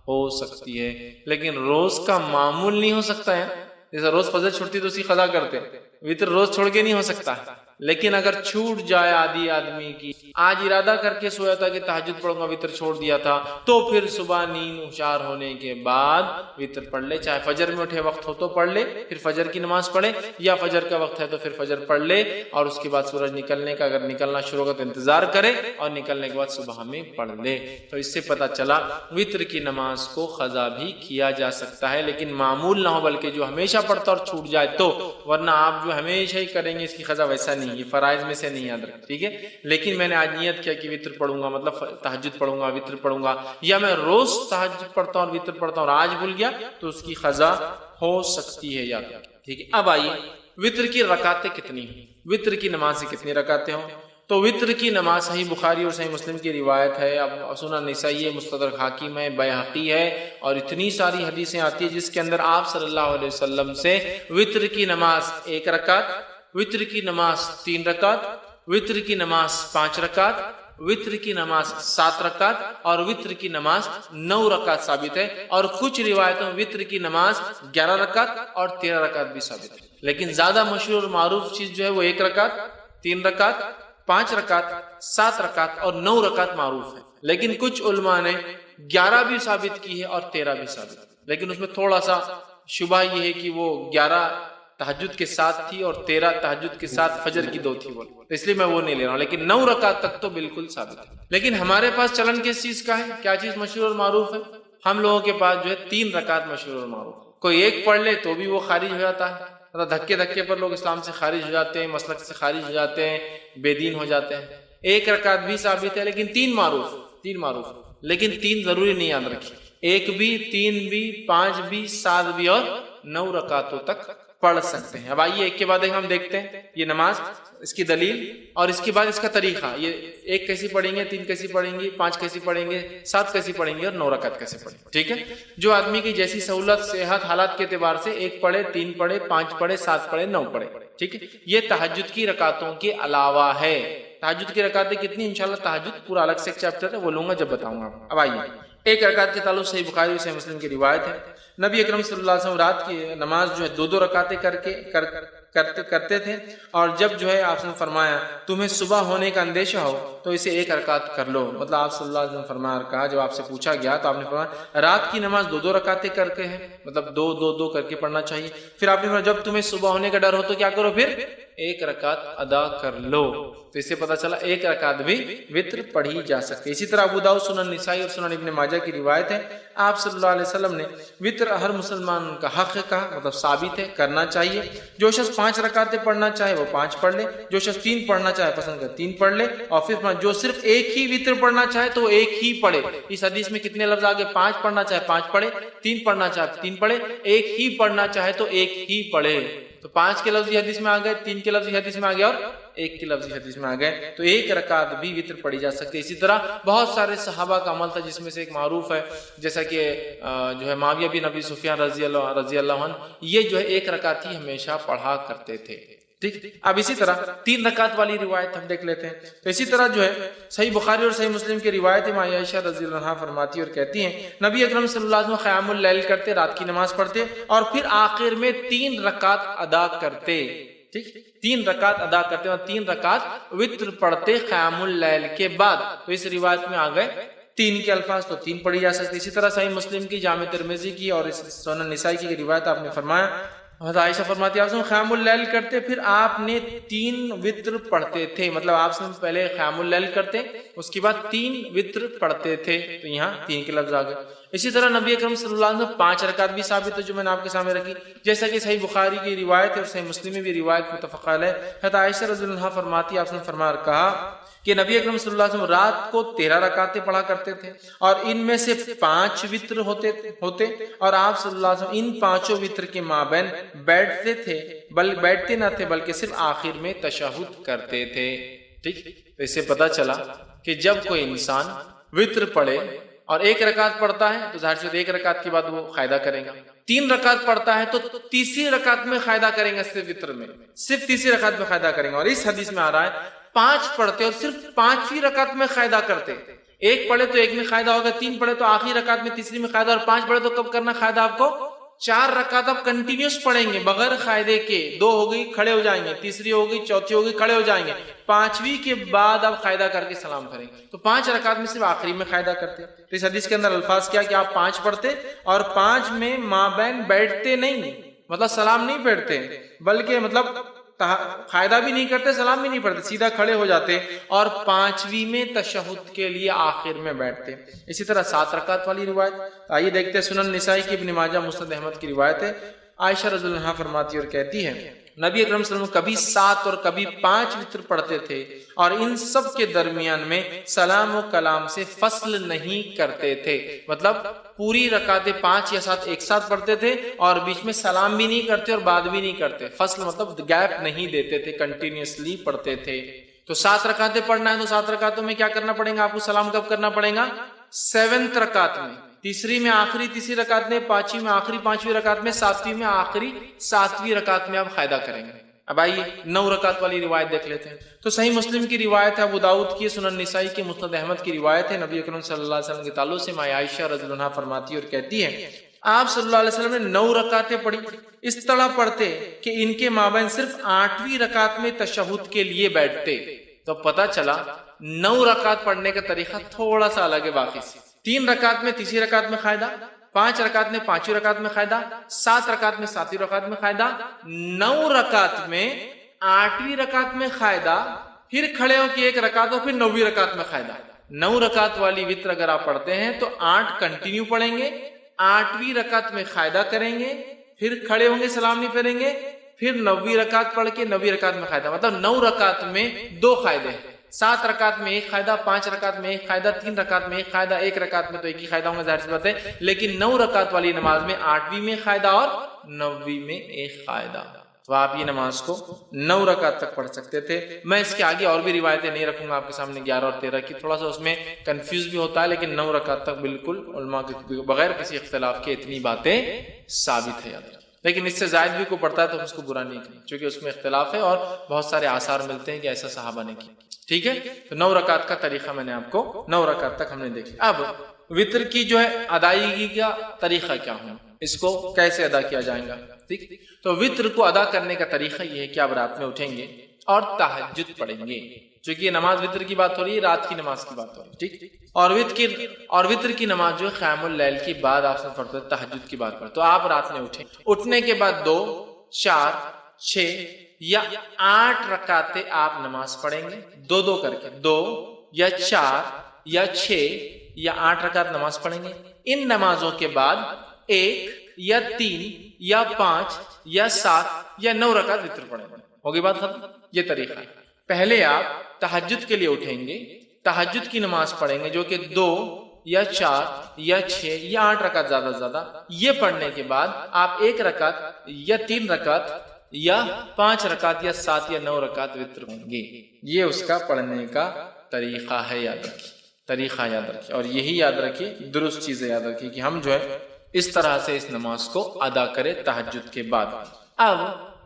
ہو سکتی ہے، لیکن روز کا معمول نہیں ہو سکتا ہے۔ جیسے روز فجر چھوٹتی تو اس کی قضا کرتے، وطر روز چھوڑ کے نہیں ہو سکتا، لیکن اگر چھوٹ جائے آدھی آدمی کی، آج ارادہ کر کے سویا تھا کہ تہجد پڑھوں گا، وطر چھوڑ دیا تھا، تو پھر صبح نیند ہوشیار ہونے کے بعد وطر پڑھ لے، چاہے فجر میں اٹھے وقت ہو تو پڑھ لے، پھر فجر کی نماز پڑھے، یا فجر کا وقت ہے تو پھر فجر پڑھ لے، اور اس کے بعد سورج نکلنے کا اگر نکلنا شروع ہوگا تو انتظار کرے، اور نکلنے کے بعد صبح میں پڑھ لے۔ تو اس سے پتہ چلا وطر کی نماز کو قضا بھی کیا جا سکتا ہے، لیکن معمول نہ ہو، بلکہ جو ہمیشہ پڑھتا اور چھوٹ جائے تو، ورنہ آپ جو ہمیشہ ہی کریں گے اس کی قضا ویسا نہیں، یہ فرائض میں سے نہیں، یاد رکھ، ٹھیک ہے۔ لیکن میں نے آج نیت کیا کہ وطر پڑھوں گا، مطلب تہجد پڑھوں گا، وطر پڑھوں گا، یا میں روز تہجد پڑھتا ہوں اور وطر پڑھتا ہوں اور آج بھول گیا، تو اس کی قضا ہو سکتی ہے، یاد رکھ، ٹھیک ہے۔ اب آئیے وطر کی رکعتیں کتنی ہیں، وطر کی نماز سے کتنی رکعتیں ہوں؟ تو وطر کی نماز صحیح بخاری اور صحیح مسلم کی روایت ہے، اب سنن نسائی ہے، مستدرک حاکم ہے، بیہقی ہے، اور اتنی ساری حدیثیں آتی ہیں جس کے اندر آپ صلی اللہ علیہ وسلم سے وطر کی نماز 1 رکعت، وطر کی نماز 3 رکعت، وطر کی نماز 5 رکعت، وطر کی نماز 7 رکعت اور وطر کی نماز 9 رکعت ثابت ہے، اور کچھ روایتوں میں وطر کی نماز 11 رکعت اور 13 رکعت بھی ثابت ہے، لیکن زیادہ مشہور اور معروف چیز جو ہے وہ 1 رکعت، 3 رکعت، 5 رکعت، 7 رکعت اور 9 رکعت معروف ہے، لیکن کچھ علماء نے 11 بھی ثابت کی ہے اور 13 بھی ثابت ہے، لیکن اس میں تھوڑا سا شبہ یہ ہے کہ وہ 11 تہجد کے ساتھ تھی اور 13 تہجد کے ساتھ فجر کی 2 تھی، تو اس لیے میں وہ نہیں لے رہا ہوں، لیکن 9 رکعت تک تو بالکل ثابت ہے۔ لیکن ہمارے پاس چلن کس چیز کا ہے؟ کیا چیز مشہور اور معروف ہے؟ ہم لوگوں کے پاس جو ہے 3 رکعت مشہور اور معروف ہے، کوئی ایک پڑھ لے تو بھی وہ خارج ہو جاتا ہے، مطلب دھکے دھکے پر لوگ اسلام سے خارج ہو جاتے ہیں، مسلک سے خارج ہو جاتے ہیں، بے دین ہو جاتے ہیں۔ 1 رکعت بھی ثابت ہے، لیکن 3 معروف، لیکن 3 ضروری نہیں، یاد رکھیے، 1 بھی، 3 بھی، 5 بھی، 7 بھی اور 9 رکعتوں تک پڑھ سکتے ہیں۔ اب آئیے ایک کے بعد ایک ہم دیکھتے ہیں یہ نماز، اس کی دلیل اور اس کے بعد اس کا طریقہ، یہ 1 کیسی پڑھیں گے، 3 کیسی پڑھیں گے، 5 کیسی پڑھیں گے، 7 کیسی پڑھیں گے اور 9 رکعت کیسے پڑھیں گے، ٹھیک ہے۔ جو آدمی کی جیسی سہولت، صحت، حالات کے اعتبار سے 1 پڑھے، 3 پڑھے، 5 پڑھے، 7 پڑھے، 9 پڑھے، ٹھیک ہے۔ یہ تہجد کی رکعتوں کے علاوہ ہے۔ تہجد کی رکعتیں کتنی، انشاءاللہ تہجد پورا الگ سے ایک چیپٹر ہے، وہ لوں گا جب بتاؤں گا۔ اب آئیے 1 رکعت کے تعلق صحیح بخاری اور صحیح مسلم کی روایت ہے، نبی اکرم صلی اللہ علیہ وسلم رات کی نماز جو ہے 2 رکعتیں کرتے تھے، اور جب جو ہے آپ نے فرمایا تمہیں صبح ہونے کا اندیشہ ہو تو اسے 1 رکعت کر لو، مطلب آپ صلی اللہ علیہ وسلم فرمایا، کہا جب آپ سے پوچھا گیا تو آپ نے فرمایا رات کی نماز 2 رکعتیں کر کے ہے، مطلب 2 کر کے پڑھنا چاہیے۔ پھر آپ نے فرمایا جب تمہیں صبح ہونے کا ڈر ہو تو کیا کرو، پھر 1 رکعت ادا کر لو۔ تو اس سے پتہ چلا 1 رکعت بھی وتر پڑھی جا سکتی ہے۔ اسی طرح ابو داؤد، سنن نسائی اور سنن ابن ماجہ کی روایت ہے، آپ صلی اللہ علیہ وسلم نے وتر ہر مسلمان کا حق کہا، مطلب ثابت ہے، کرنا چاہیے۔ جو شخص 5 رکعتیں پڑھنا چاہے وہ 5 پڑھ لے، جو شخص 3 پڑھنا چاہے پسند کر 3 پڑھ لے، اور پھر جو صرف 1 ہی وتر پڑھنا چاہے تو 1 ہی پڑھے۔ اس حدیث میں کتنے لفظ آگے، 5 پڑھنا چاہے 5 پڑھے، 3 پڑھنا چاہے 3 پڑھے، 1 ہی پڑھنا چاہے تو 1 ہی پڑھے۔ تو 5 کے لفظ حدیث میں آ گئے، 3 کے لفظ حدیث میں آ گئے اور 1 کے لفظ حدیث میں آ گئے، تو 1 رکعت بھی وتر پڑھی جا سکتی ہے۔ اسی طرح بہت سارے صحابہ کا عمل تھا، جس میں سے ایک معروف ہے جیسا کہ جو ہے معاویہ بن ابی سفیان رضی اللہ عنہ، یہ جو ہے 1 رکعت ہی ہمیشہ پڑھا کرتے تھے، ٹھیک۔ اب اسی طرح 3 رکعت والی روایت ہم دیکھ لیتے ہیں۔ تو اسی طرح جو ہے صحیح بخاری اور صحیح مسلم کی روایت ہے، عائشہ رضی اللہ عنہا فرماتی اور کہتی ہیں نبی اکرم صلی اللہ علیہ وسلم قیام اللیل کرتے، رات کی نماز پڑھتے اور پھر آخر میں 3 رکعت ادا کرتے، ٹھیک، 3 رکعت ادا کرتے اور 3 رکعت وتر پڑھتے قیام اللیل کے بعد۔ تو اس روایت میں آ گئے 3 کے الفاظ، تو 3 پڑھی جا سکتی۔ اسی طرح صحیح مسلم کی، جامع ترمذی کی اور سنن نسائی کی روایت آپ نے فرمایا، حضرت عائشہ فرماتی ہے آپ قیام اللیل کرتے پھر آپ نے 3 وتر پڑھتے تھے، مطلب آپ سے پہلے قیام اللیل کرتے اس کے بعد 3 وتر پڑھتے تھے، تو یہاں 3 کے لفظ آ گئے۔ اسی طرح نبی اکرم صلی اللہ علیہ وسلم 5 رکعت بھی ثابت ہے، جو میں نے آپ کے سامنے رکھی، جیسا کہ صحیح بخاری کی روایت ہے اور صحیح مسلم میں بھی روایت متفق علیہ ہے۔ حضرت عائشہ رضی اللہ عنہا فرماتی ہے آپ نے فرمایا کہا کہ نبی اکرم صلی اللہ علیہ وسلم رات کو 13 رکعتیں پڑھا کرتے تھے اور ان میں سے 5 وتر ہوتے اور آپ صلی اللہ علیہ وسلم ان 5 وتر کے مابین بیٹھتے تھے، بیٹھتے نہ تھے بلکہ صرف آخر میں تشہد کرتے تھے، ٹھیک۔ تو اس سے پتہ چلا کہ جب کوئی انسان وتر پڑھے اور 1 رکعت پڑھتا ہے تو ظاہر سے 1 رکعت کے بعد وہ قاعدہ کرے گا، 3 رکعت پڑھتا ہے تو تیسری رکعت میں قاعدہ کریں گے، صرف وتر میں صرف تیسری رکعت میں قاعدہ کریں گے۔ اور اس حدیث میں آ رہا ہے 5 پڑھتے اور صرف 5ویں رکعت میں قاعدہ کرتے، 1 پڑھے تو 1 میں قاعدہ ہوگا، 3 پڑھے تو آخری رکعت میں تیسری میں قاعدہ، اور 5 پڑھے تو کب کرنا قاعدہ آپ کو؟ 4 رکعت آپ کنٹینیوس پڑھیں گے بغیر قاعدے کے، 2 ہو گئی کھڑے ہو جائیں گے، تیسری ہو گئی، چوتھی ہو گئی کھڑے ہو جائیں گے، 5ویں کے بعد آپ قاعدہ کر کے سلام کریں گے۔ تو 5 رکعت میں صرف آخری میں قاعدہ کرتے۔ تو اس حدیث کے اندر الفاظ کیا کہ آپ 5 پڑھتے اور 5 میں مابین بیٹھتے نہیں، مطلب سلام نہیں پھیرتے، بلکہ مطلب قاعدہ بھی نہیں کرتے، سلام بھی نہیں پڑھتے، سیدھا کھڑے ہو جاتے اور 5ویں میں تشہد کے لیے آخر میں بیٹھتے۔ اسی طرح 7 رکعت والی روایت آئیے دیکھتے ہیں، سنن نسائی کی، ابن ماجہ، مسند احمد کی روایت ہے، عائشہ رضی اللہ عنہا فرماتی اور کہتی ہے نبی اکرم صلی اللہ علیہ وسلم کبھی 7 اور کبھی 5 وتر پڑھتے تھے اور ان سب کے درمیان میں سلام و کلام سے فصل نہیں کرتے تھے، مطلب پوری رکعتیں 5 یا 7 ایک ساتھ پڑھتے تھے اور بیچ میں سلام بھی نہیں کرتے اور بعد بھی نہیں کرتے، فصل مطلب گیپ نہیں دیتے تھے، کنٹینیوسلی پڑھتے تھے۔ تو 7 رکعتیں پڑھنا ہے تو 7 رکعتوں میں کیا کرنا پڑے گا آپ کو؟ سلام کب کرنا پڑے گا؟ 7ویں رکعت میں، تیسری میں آخری تیسری رکعت میں، 5ویں میں آخری 5ویں رکعت میں، 7ویں میں آخری 7ویں رکعت میں آپ قاعدہ کریں گے۔ اب آئیے 9 رکعت والی روایت دیکھ لیتے ہیں۔ تو صحیح مسلم کی روایت ہے، ابو داؤد کی، سنن نسائی کی، مسند احمد کی روایت ہے، نبی اکرم صلی اللہ علیہ وسلم کے تعلق سے عائشہ رضی اللہ عنہا فرماتی اور کہتی ہے آپ صلی اللہ علیہ وسلم نے 9 رکعتیں پڑھی، اس طرح پڑھتے کہ ان کے مابین صرف 8ویں رکعت میں تشہد کے لیے بیٹھتے۔ تو پتہ چلا 9 رکعت پڑھنے کا طریقہ تھوڑا سا الگ ہے باقی سے۔ 3 رکعت میں تیسری رکعت میں قاعدہ، 5 رکعت میں 5ویں رکعت میں قاعدہ، 7 رکعت میں 7ویں رکعت میں قاعدہ، 9 رکعت میں 8ویں رکعت میں قاعدہ، پھر کھڑے ہو کے 1 رکعت اور پھر 9ویں رکعت میں قاعدہ۔ 9 رکعت والی وتر اگر آپ پڑھتے ہیں تو 8 کنٹینیو پڑھیں گے، 8ویں رکعت میں قاعدہ کریں گے، پھر کھڑے ہوں گے، سلام نہیں پھیریں گے، پھر 9ویں رکعت پڑھ کے 9ویں رکعت میں قاعدہ، مطلب 9 رکعت میں 2 قاعدے ہیں، 7 رکعت میں ایک قاعدہ، 5 رکعت میں ایک قاعدہ، 3 رکعت میں ایک قاعدہ، 1 رکعت میں تو ایک ہی قاعدہ ہوں گا، ظاہر سی بات ہے. لیکن 9 رکعت والی نماز میں 8ویں میں قاعدہ اور 9ویں میں ایک قاعدہ. تو آپ یہ نماز کو 9 رکعت تک پڑھ سکتے تھے. میں اس کے آگے اور بھی روایتیں نہیں رکھوں گا آپ کے سامنے، 11 اور 13 کی، تھوڑا سا اس میں کنفیوز بھی ہوتا ہے، لیکن 9 رکعت تک بالکل علماء کے بغیر کسی اختلاف کے اتنی باتیں ثابت ہے. لیکن اس سے زائد بھی کو پڑتا ہے تو اس کو برا نہیں کریں، چونکہ اس میں اختلاف ہے اور بہت سارے آثار ملتے ہیں کہ ایسا صحابہ نے کیا. ٹھیک ہے، تو 9 رکعت کا طریقہ میں نے آپ کو 9 رکعت تک ہم نے دیکھی. اب وتر کی جو ہے ادائیگی کا طریقہ کیا ہوں، اس کو کیسے ادا کیا جائے گا. ٹھیک، تو وتر کو ادا کرنے کا طریقہ یہ ہے کہ آپ رات میں اٹھیں گے اور تہجد پڑھیں گے. چونکہ یہ نماز وتر کی بات ہو رہی ہے، رات کی نماز کی بات ہو رہی ہے. ٹھیک، اور وتر کی نماز جو ہے قیام اللیل کی بعد آپ سے پڑھتے ہیں، تہجد کی بات پر. تو آپ رات میں اٹھیں، اٹھنے کے بعد 2، 4، 6 یا 8 رکعتیں آپ نماز پڑھیں گے، 2 کر کے، 2 یا 4 یا 6 یا 8 رکعت نماز پڑھیں گے. ان نمازوں کے بعد 1 یا 3 یا 5 یا 7 یا 9 رکعت وتر پڑھیں گے. ہوگی بات ختم. یہ طریقہ ہے. پہلے آپ تہجد کے لیے اٹھیں گے، تہجد کی نماز پڑھیں گے جو کہ 2 یا 4 یا 6 یا 8 رکعت زیادہ سے زیادہ. یہ پڑھنے کے بعد آپ 1 رکعت یا 3 رکعت یا 5 رکعت یا 7 یا 9 رکعت وتر پڑھیں گے. یہ اس کا پڑھنے کا طریقہ ہے. یاد رکھیے، طریقہ یاد رکھیے، اور یہی یاد رکھیے، درست چیزیں یاد رکھیے کہ ہم جو ہے اس طرح سے اس نماز کو ادا کریں تہجد کے بعد. اب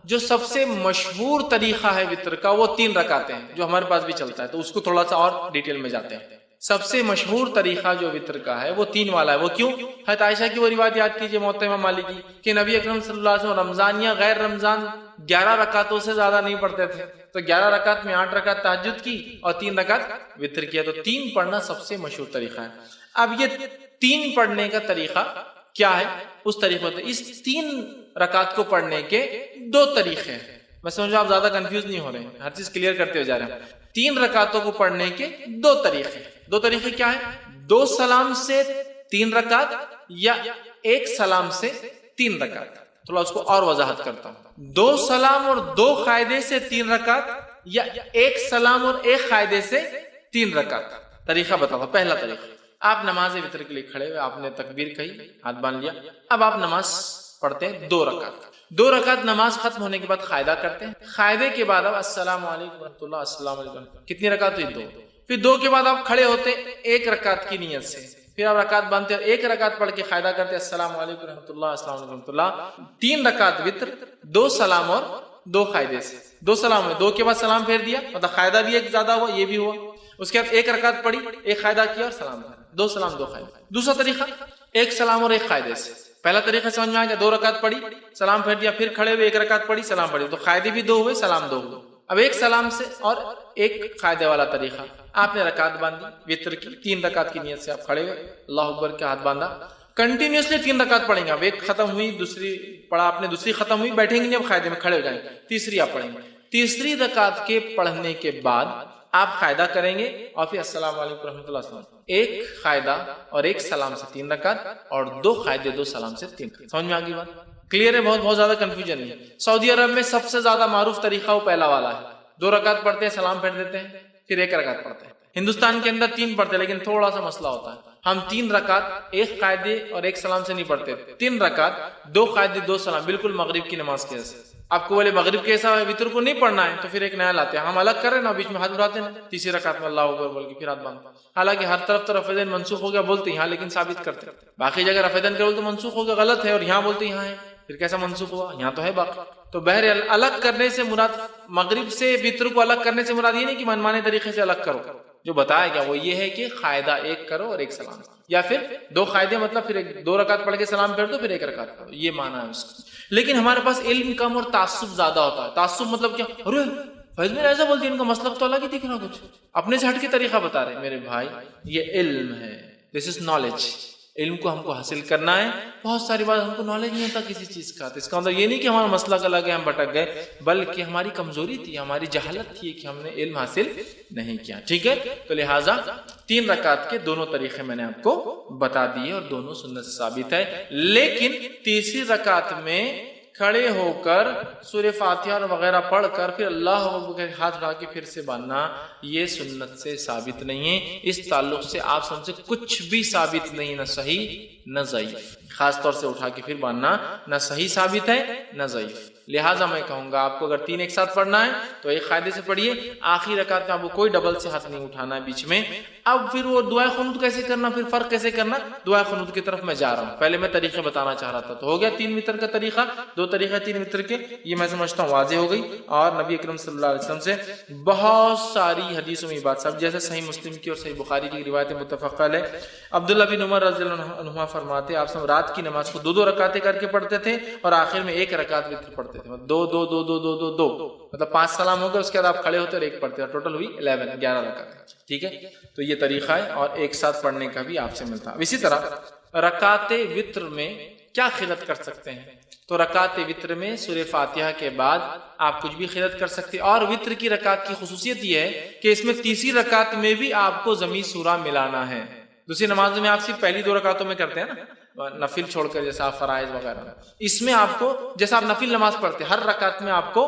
جو سب سے مشہور طریقہ ہے وتر کا وہ 3 رکعتیں ہیں، جو ہمارے پاس بھی چلتا ہے، تو اس کو تھوڑا سا اور ڈیٹیل میں جاتے ہیں. سب سے مشہور طریقہ جو وتر کا ہے وہ 3 والا ہے. وہ کیوں؟ حضرت عائشہ کی وہ روایت یاد کیجئے موطا امام مالک کی کہ نبی اکرم صلی اللہ علیہ وسلم رمضان یا غیر رمضان 11 رکعتوں سے زیادہ نہیں پڑھتے تھے. تو 11 رکعت میں 8 رکعت تہجد کی اور 3 رکعت وتر کیا. تو 3 پڑھنا سب سے مشہور طریقہ ہے. اب یہ 3 پڑھنے کا طریقہ کیا ہے؟ اس طریقے سے اس 3 رکعت کو پڑھنے کے 2 طریقے ہیں. میں سمجھو آپ زیادہ کنفیوز نہیں ہو رہے ہیں، ہر چیز کلیئر کرتے ہوئے جا رہے ہیں. 3 رکعتوں کو پڑھنے کے 2 طریقے. 2 طریقے کیا ہیں؟ 2 سلام سے 3 رکعت یا 1 سلام سے 3 رکعت. تھوڑا اس کو اور وضاحت کرتا ہوں. 2 سلام اور 2 قاعدے سے 3 رکعت یا 1 سلام اور 1 قاعدے سے 3 رکعت. طریقہ بتاؤ. پہلا طریقہ، آپ نماز وتر کے لیے کھڑے ہوئے، آپ نے تکبیر کہی، ہاتھ باندھ لیا. اب آپ نماز پڑھتے ہیں 2 رکعت. 2 رکعت نماز ختم ہونے کے بعد قاعدہ کرتے ہیں. قاعدے کے بعد آپ السلام علیکم ورحمۃ اللہ، السلام علیکم. کتنی رکعت ہوئی؟ 2. پھر 2 کے بعد آپ کھڑے ہوتے 1 رکعت کی نیت سے. پھر آپ رکعت باندھتے اور 1 رکعت پڑھ کے قاعدہ کرتے السلام علیکم ورحمۃ اللہ، السلام علیکم ورحمۃ اللہ. 3 رکعت وتر، 2 سلام اور 2 قاعدے سے. 2 سلام ہوئے، 2 کے بعد سلام پھیر دیا، مطلب قاعدہ بھی ایک زیادہ ہوا، یہ بھی ہوا. اس کے بعد 1 رکعت پڑھی، 1 قاعدہ کیا اور سلام. 2 سلام 2 قاعدے. دوسرا طریقہ 1 سلام اور 1 قاعدے سے. پہلا طریقہ سمجھ میں آ گیا، 2 رکعت پڑھی، سلام پھیر دیا، پھر کھڑے ہوئے 1 رکعت پڑھی، سلام پڑھی، تو قاعدے بھی 2 ہوئے، سلام 2 ہوئے. اب 1 سلام سے اور 1 قاعدے والا طریقہ، آپ نے رکعت باندھی وتر کی، 3 رکعت کی نیت سے آپ کھڑے ہوئے، اللہ اکبر کے ہاتھ باندھا، کنٹینیوسلی 3 رکعت پڑھیں گے. اب 1 ختم ہوئی، دوسری پڑھا آپ نے، دوسری ختم ہوئی، بیٹھیں گے نہیں، اب قاعدے میں کھڑے ہو جائیں گے، تیسری آپ پڑھیں گے. تیسری رکعت کے پڑھنے کے بعد آپ قاعدہ کریں گے اور پھر السلام علیکم رحمۃ اللہ وسلم. 1 قاعدہ اور 1 سلام سے 3 رکعت اور 2 قاعدے 2 سلام سے 3. سمجھ میں آ گئی بات؟ کلیئر ہے؟ بہت زیادہ کنفیوژن نہیں ہے. سعودی عرب میں سب سے زیادہ معروف طریقہ وہ پہلا والا ہے. 2 رکعت پڑھتے ہیں، سلام پھیر دیتے ہیں، پھر 1 رکعت پڑھتے ہیں. ہندوستان کے اندر 3 پڑھتے ہیں، لیکن تھوڑا سا مسئلہ ہوتا ہے. ہم 3 رکعت 1 قاعدے اور 1 سلام سے نہیں پڑھتے، 3 رکعت 2 قاعدے 2 سلام، بالکل مغرب کی نماز کے جیسے. آپ کو بولے مغرب کیسا ہے، وتر کو نہیں پڑھنا ہے، تو پھر ایک نیا لاتے ہیں. ہم الگ کر رہے ہیں نا، بیچ میں ہاتھ اٹھاتے ہیں، تیسری رکعت میں اللہ اکبر بول کے پھر ہاتھ باندھتے. حالانکہ ہر طرف رفع منسوخ ہو گیا بولتے ہیں یہاں، لیکن ثابت کرتے ہیں. باقی جگہ رفع کرو تو منسوخ ہو گیا، غلط ہے، اور یہاں بولتے یہاں ہے، پھر کیسا منسوخ ہوا؟ یہاں تو ہے باقی. تو بہرحال الگ کرنے سے مراد، مغرب سے وتر کو الگ کرنے سے مراد یہ نہیں کہ منمانے طریقے سے الگ کرو. جو بتایا گیا وہ یہ ہے کہ قاعدہ 1 کرو اور 1 سلام، یا پھر 2 قاعدے، مطلب پھر 2 رکعت پڑھ کے سلام پھیر دو، پھر 1 رکعت پڑھو، یہ معنی ہے اس کا. لیکن ہمارے پاس علم کم اور تعصب زیادہ ہوتا ہے. تعصب مطلب کیا؟ ارے فیض میں ایسا بولتے ہیں، ان کا مسلک تو الگ ہی دکھ رہا، کچھ اپنے سے ہٹ کے طریقہ بتا رہے ہیں. میرے بھائی یہ علم ہے، دس از نالج. علم کو ہم کو حاصل کرنا ہے. بہت ساری بات ہم کو نالج نہیں ہوتا کسی چیز کا، تو اس کا مطلب یہ نہیں کہ ہمارا مسلک الگ ہے، ہم بھٹک گئے، بلکہ ہماری کمزوری تھی، ہماری جہالت تھی کہ ہم نے علم حاصل نہیں کیا. ٹھیک ہے، تو لہٰذا 3 رکعت کے دونوں طریقے میں نے آپ کو بتا دیے اور دونوں سنت سے ثابت ہے. لیکن تیسری رکعت میں کھڑے ہو کر سورہ فاتحہ اور وغیرہ پڑھ کر پھر اللہ اکبر کے ہاتھ اٹھا کے پھر سے باندھنا یہ سنت سے ثابت نہیں ہے. اس تعلق سے آپ سب سے کچھ بھی ثابت نہیں، نہ صحیح نہ ضعیف. خاص طور سے اٹھا کے پھر باندھنا نہ صحیح ثابت ہے نہ ضعیف. لہٰذا میں کہوں گا آپ کو اگر 3 ایک ساتھ پڑھنا ہے تو ایک قاعدے سے پڑھیے، آخری رکعت میں آپ کو کوئی ڈبل سے ہاتھ نہیں اٹھانا ہے بیچ میں. اب پھر وہ دعائے قنوت کیسے کرنا، پھر فرق کیسے کرنا، دعائے قنوت کی طرف میں جا رہا ہوں. پہلے میں طریقے بتانا چاہ رہا تھا تو ہو گیا 3 وتر کا طریقہ، 2 طریقے 3 وتر کے، یہ میں سمجھتا ہوں واضح ہو گئی. اور نبی اکرم صلی اللہ علیہ وسلم سے بہت ساری حدیثوں میں بات سب، جیسے صحیح مسلم کی اور صحیح بخاری کی روایت متفق علیہ. عبداللہ بن عمر رضی اللہ عنہما فرماتے آپ سب رات کی نماز کو 2 رکعتیں کر کے پڑھتے تھے اور آخر میں 1 رکعت وتر پڑھتے تھے. 2 مطلب 5 سلام ہو گئے، اس کے بعد آپ کھڑے ہوتے اور 1 پڑھتے ہیں، ٹوٹل ہوئی 11 رکعت. ٹھیک ہے، تو یہ طریقہ ہے اور ایک ساتھ پڑھنے کا بھی آپ سے ملتا ہے. اسی طرح رکعت وتر میں کیا خلط کر سکتے ہیں؟ تو رکعت وتر میں سورہ فاتحہ کے بعد آپ کچھ بھی خلط کر سکتے ہیں. اور وتر کی رکعت کی خصوصیت یہ ہے کہ اس میں تیسری رکعت میں بھی آپ کو ضمی سورہ ملانا ہے. دوسری نماز میں آپ صرف پہلی 2 رکعتوں میں کرتے ہیں نا، نفل چھوڑ کر، جیسا آپ فرائض وغیرہ. اس میں آپ کو جیسا آپ نفل نماز پڑھتے ہیں، ہر رکعت میں آپ کو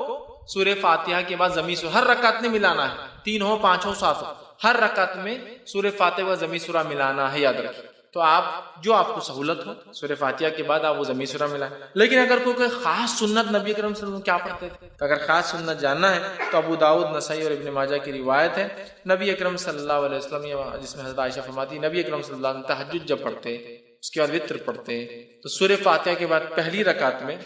سورہ فاتحہ کے بعد ضمی سورہ ہر رکعت میں ملانا ہے. 3 ہو 5 ہو 7 ہو، ہر رکعت میں سورہ فاتحہ کا ضمی سورہ ملانا ہے، یاد رکھیں. تو آپ جو آپ کو سہولت ہو سورہ فاتحہ کے بعد آپ وہ ضمی سورہ ملائیں. لیکن اگر کوئی خاص سنت نبی اکرم صلی اللہ علیہ وسلم کیا پڑھتے تھے، تو اگر خاص سنت جاننا ہے تو ابو داؤد، نسائی اور ابن ماجہ کی روایت ہے، نبی اکرم صلی اللہ علیہ وسلم، جس میں حضرت عائشہ فرماتی نبی اکرم صلی اللہ علیہ وسلم تہجد جب پڑھتے اس کے بعد وتر پڑھتے تو سورہ فاتحہ کے بعد پہلی رکعت میں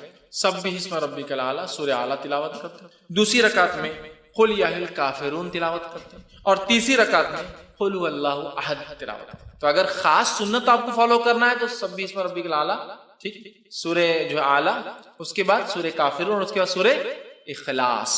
سبح اسم ربک الاعلی سورہ اعلیٰ تلاوت کرتے، دوسری رکعت میں قل یا الکافرون تلاوت کرتے، اور تیسری رکعت میں قل هو اللہ احد تلاوت کرتے. تو اگر خاص سنت آپ کو فالو کرنا ہے تو سبح اسم ربک الاعلی، ٹھیک، سورہ جو اعلیٰ، اس کے بعد سورہ کافرون اور اس کے بعد سورہ اخلاص.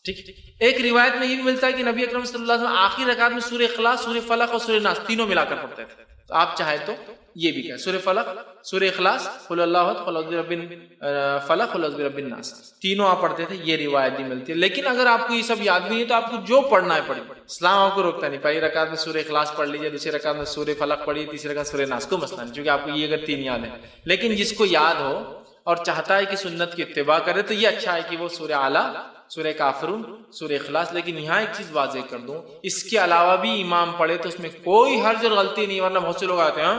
ٹھیک، ایک روایت میں یہ بھی ملتا ہے کہ نبی اکرم صلی اللہ علیہ وسلم آخری رکعت میں سورہ اخلاص، سورہ فلق اور سورہ ناس تینوں ملا کر پڑھتے تھے. تو آپ چاہیں تو یہ بھی کہیں سورہ فلق، سورہ اخلاص، قل اللہ احد، قل اعوذ برب الفلق، قل اعوذ برب الناس، تینوں آپ پڑھتے تھے. یہ روایت بھی ملتی ہے. لیکن اگر آپ کو یہ سب یاد نہیں ہے تو آپ کو جو پڑھنا ہے پڑھیں، اسلام آپ کو روکتا نہیں. پہلی رکعت میں سورہ اخلاص پڑھ لیجیے، دوسری رکعت میں سورہ فلق پڑھیے، تیسری رکعت سورہ ناس، کو مسئلہ نہیں، کیونکہ آپ کو یہ اگر 3 یاد ہے. لیکن جس کو یاد ہو اور چاہتا ہے کہ سنت کی اتباع کرے تو یہ اچھا ہے کہ وہ سورہ اعلیٰ، سورہ کافرون، سورہ اخلاص. لیکن یہاں ایک چیز واضح کر دوں، اس کے علاوہ بھی امام پڑھے تو اس میں کوئی حرج اور غلطی نہیں. ورنہ بہت سے لوگ آتے ہیں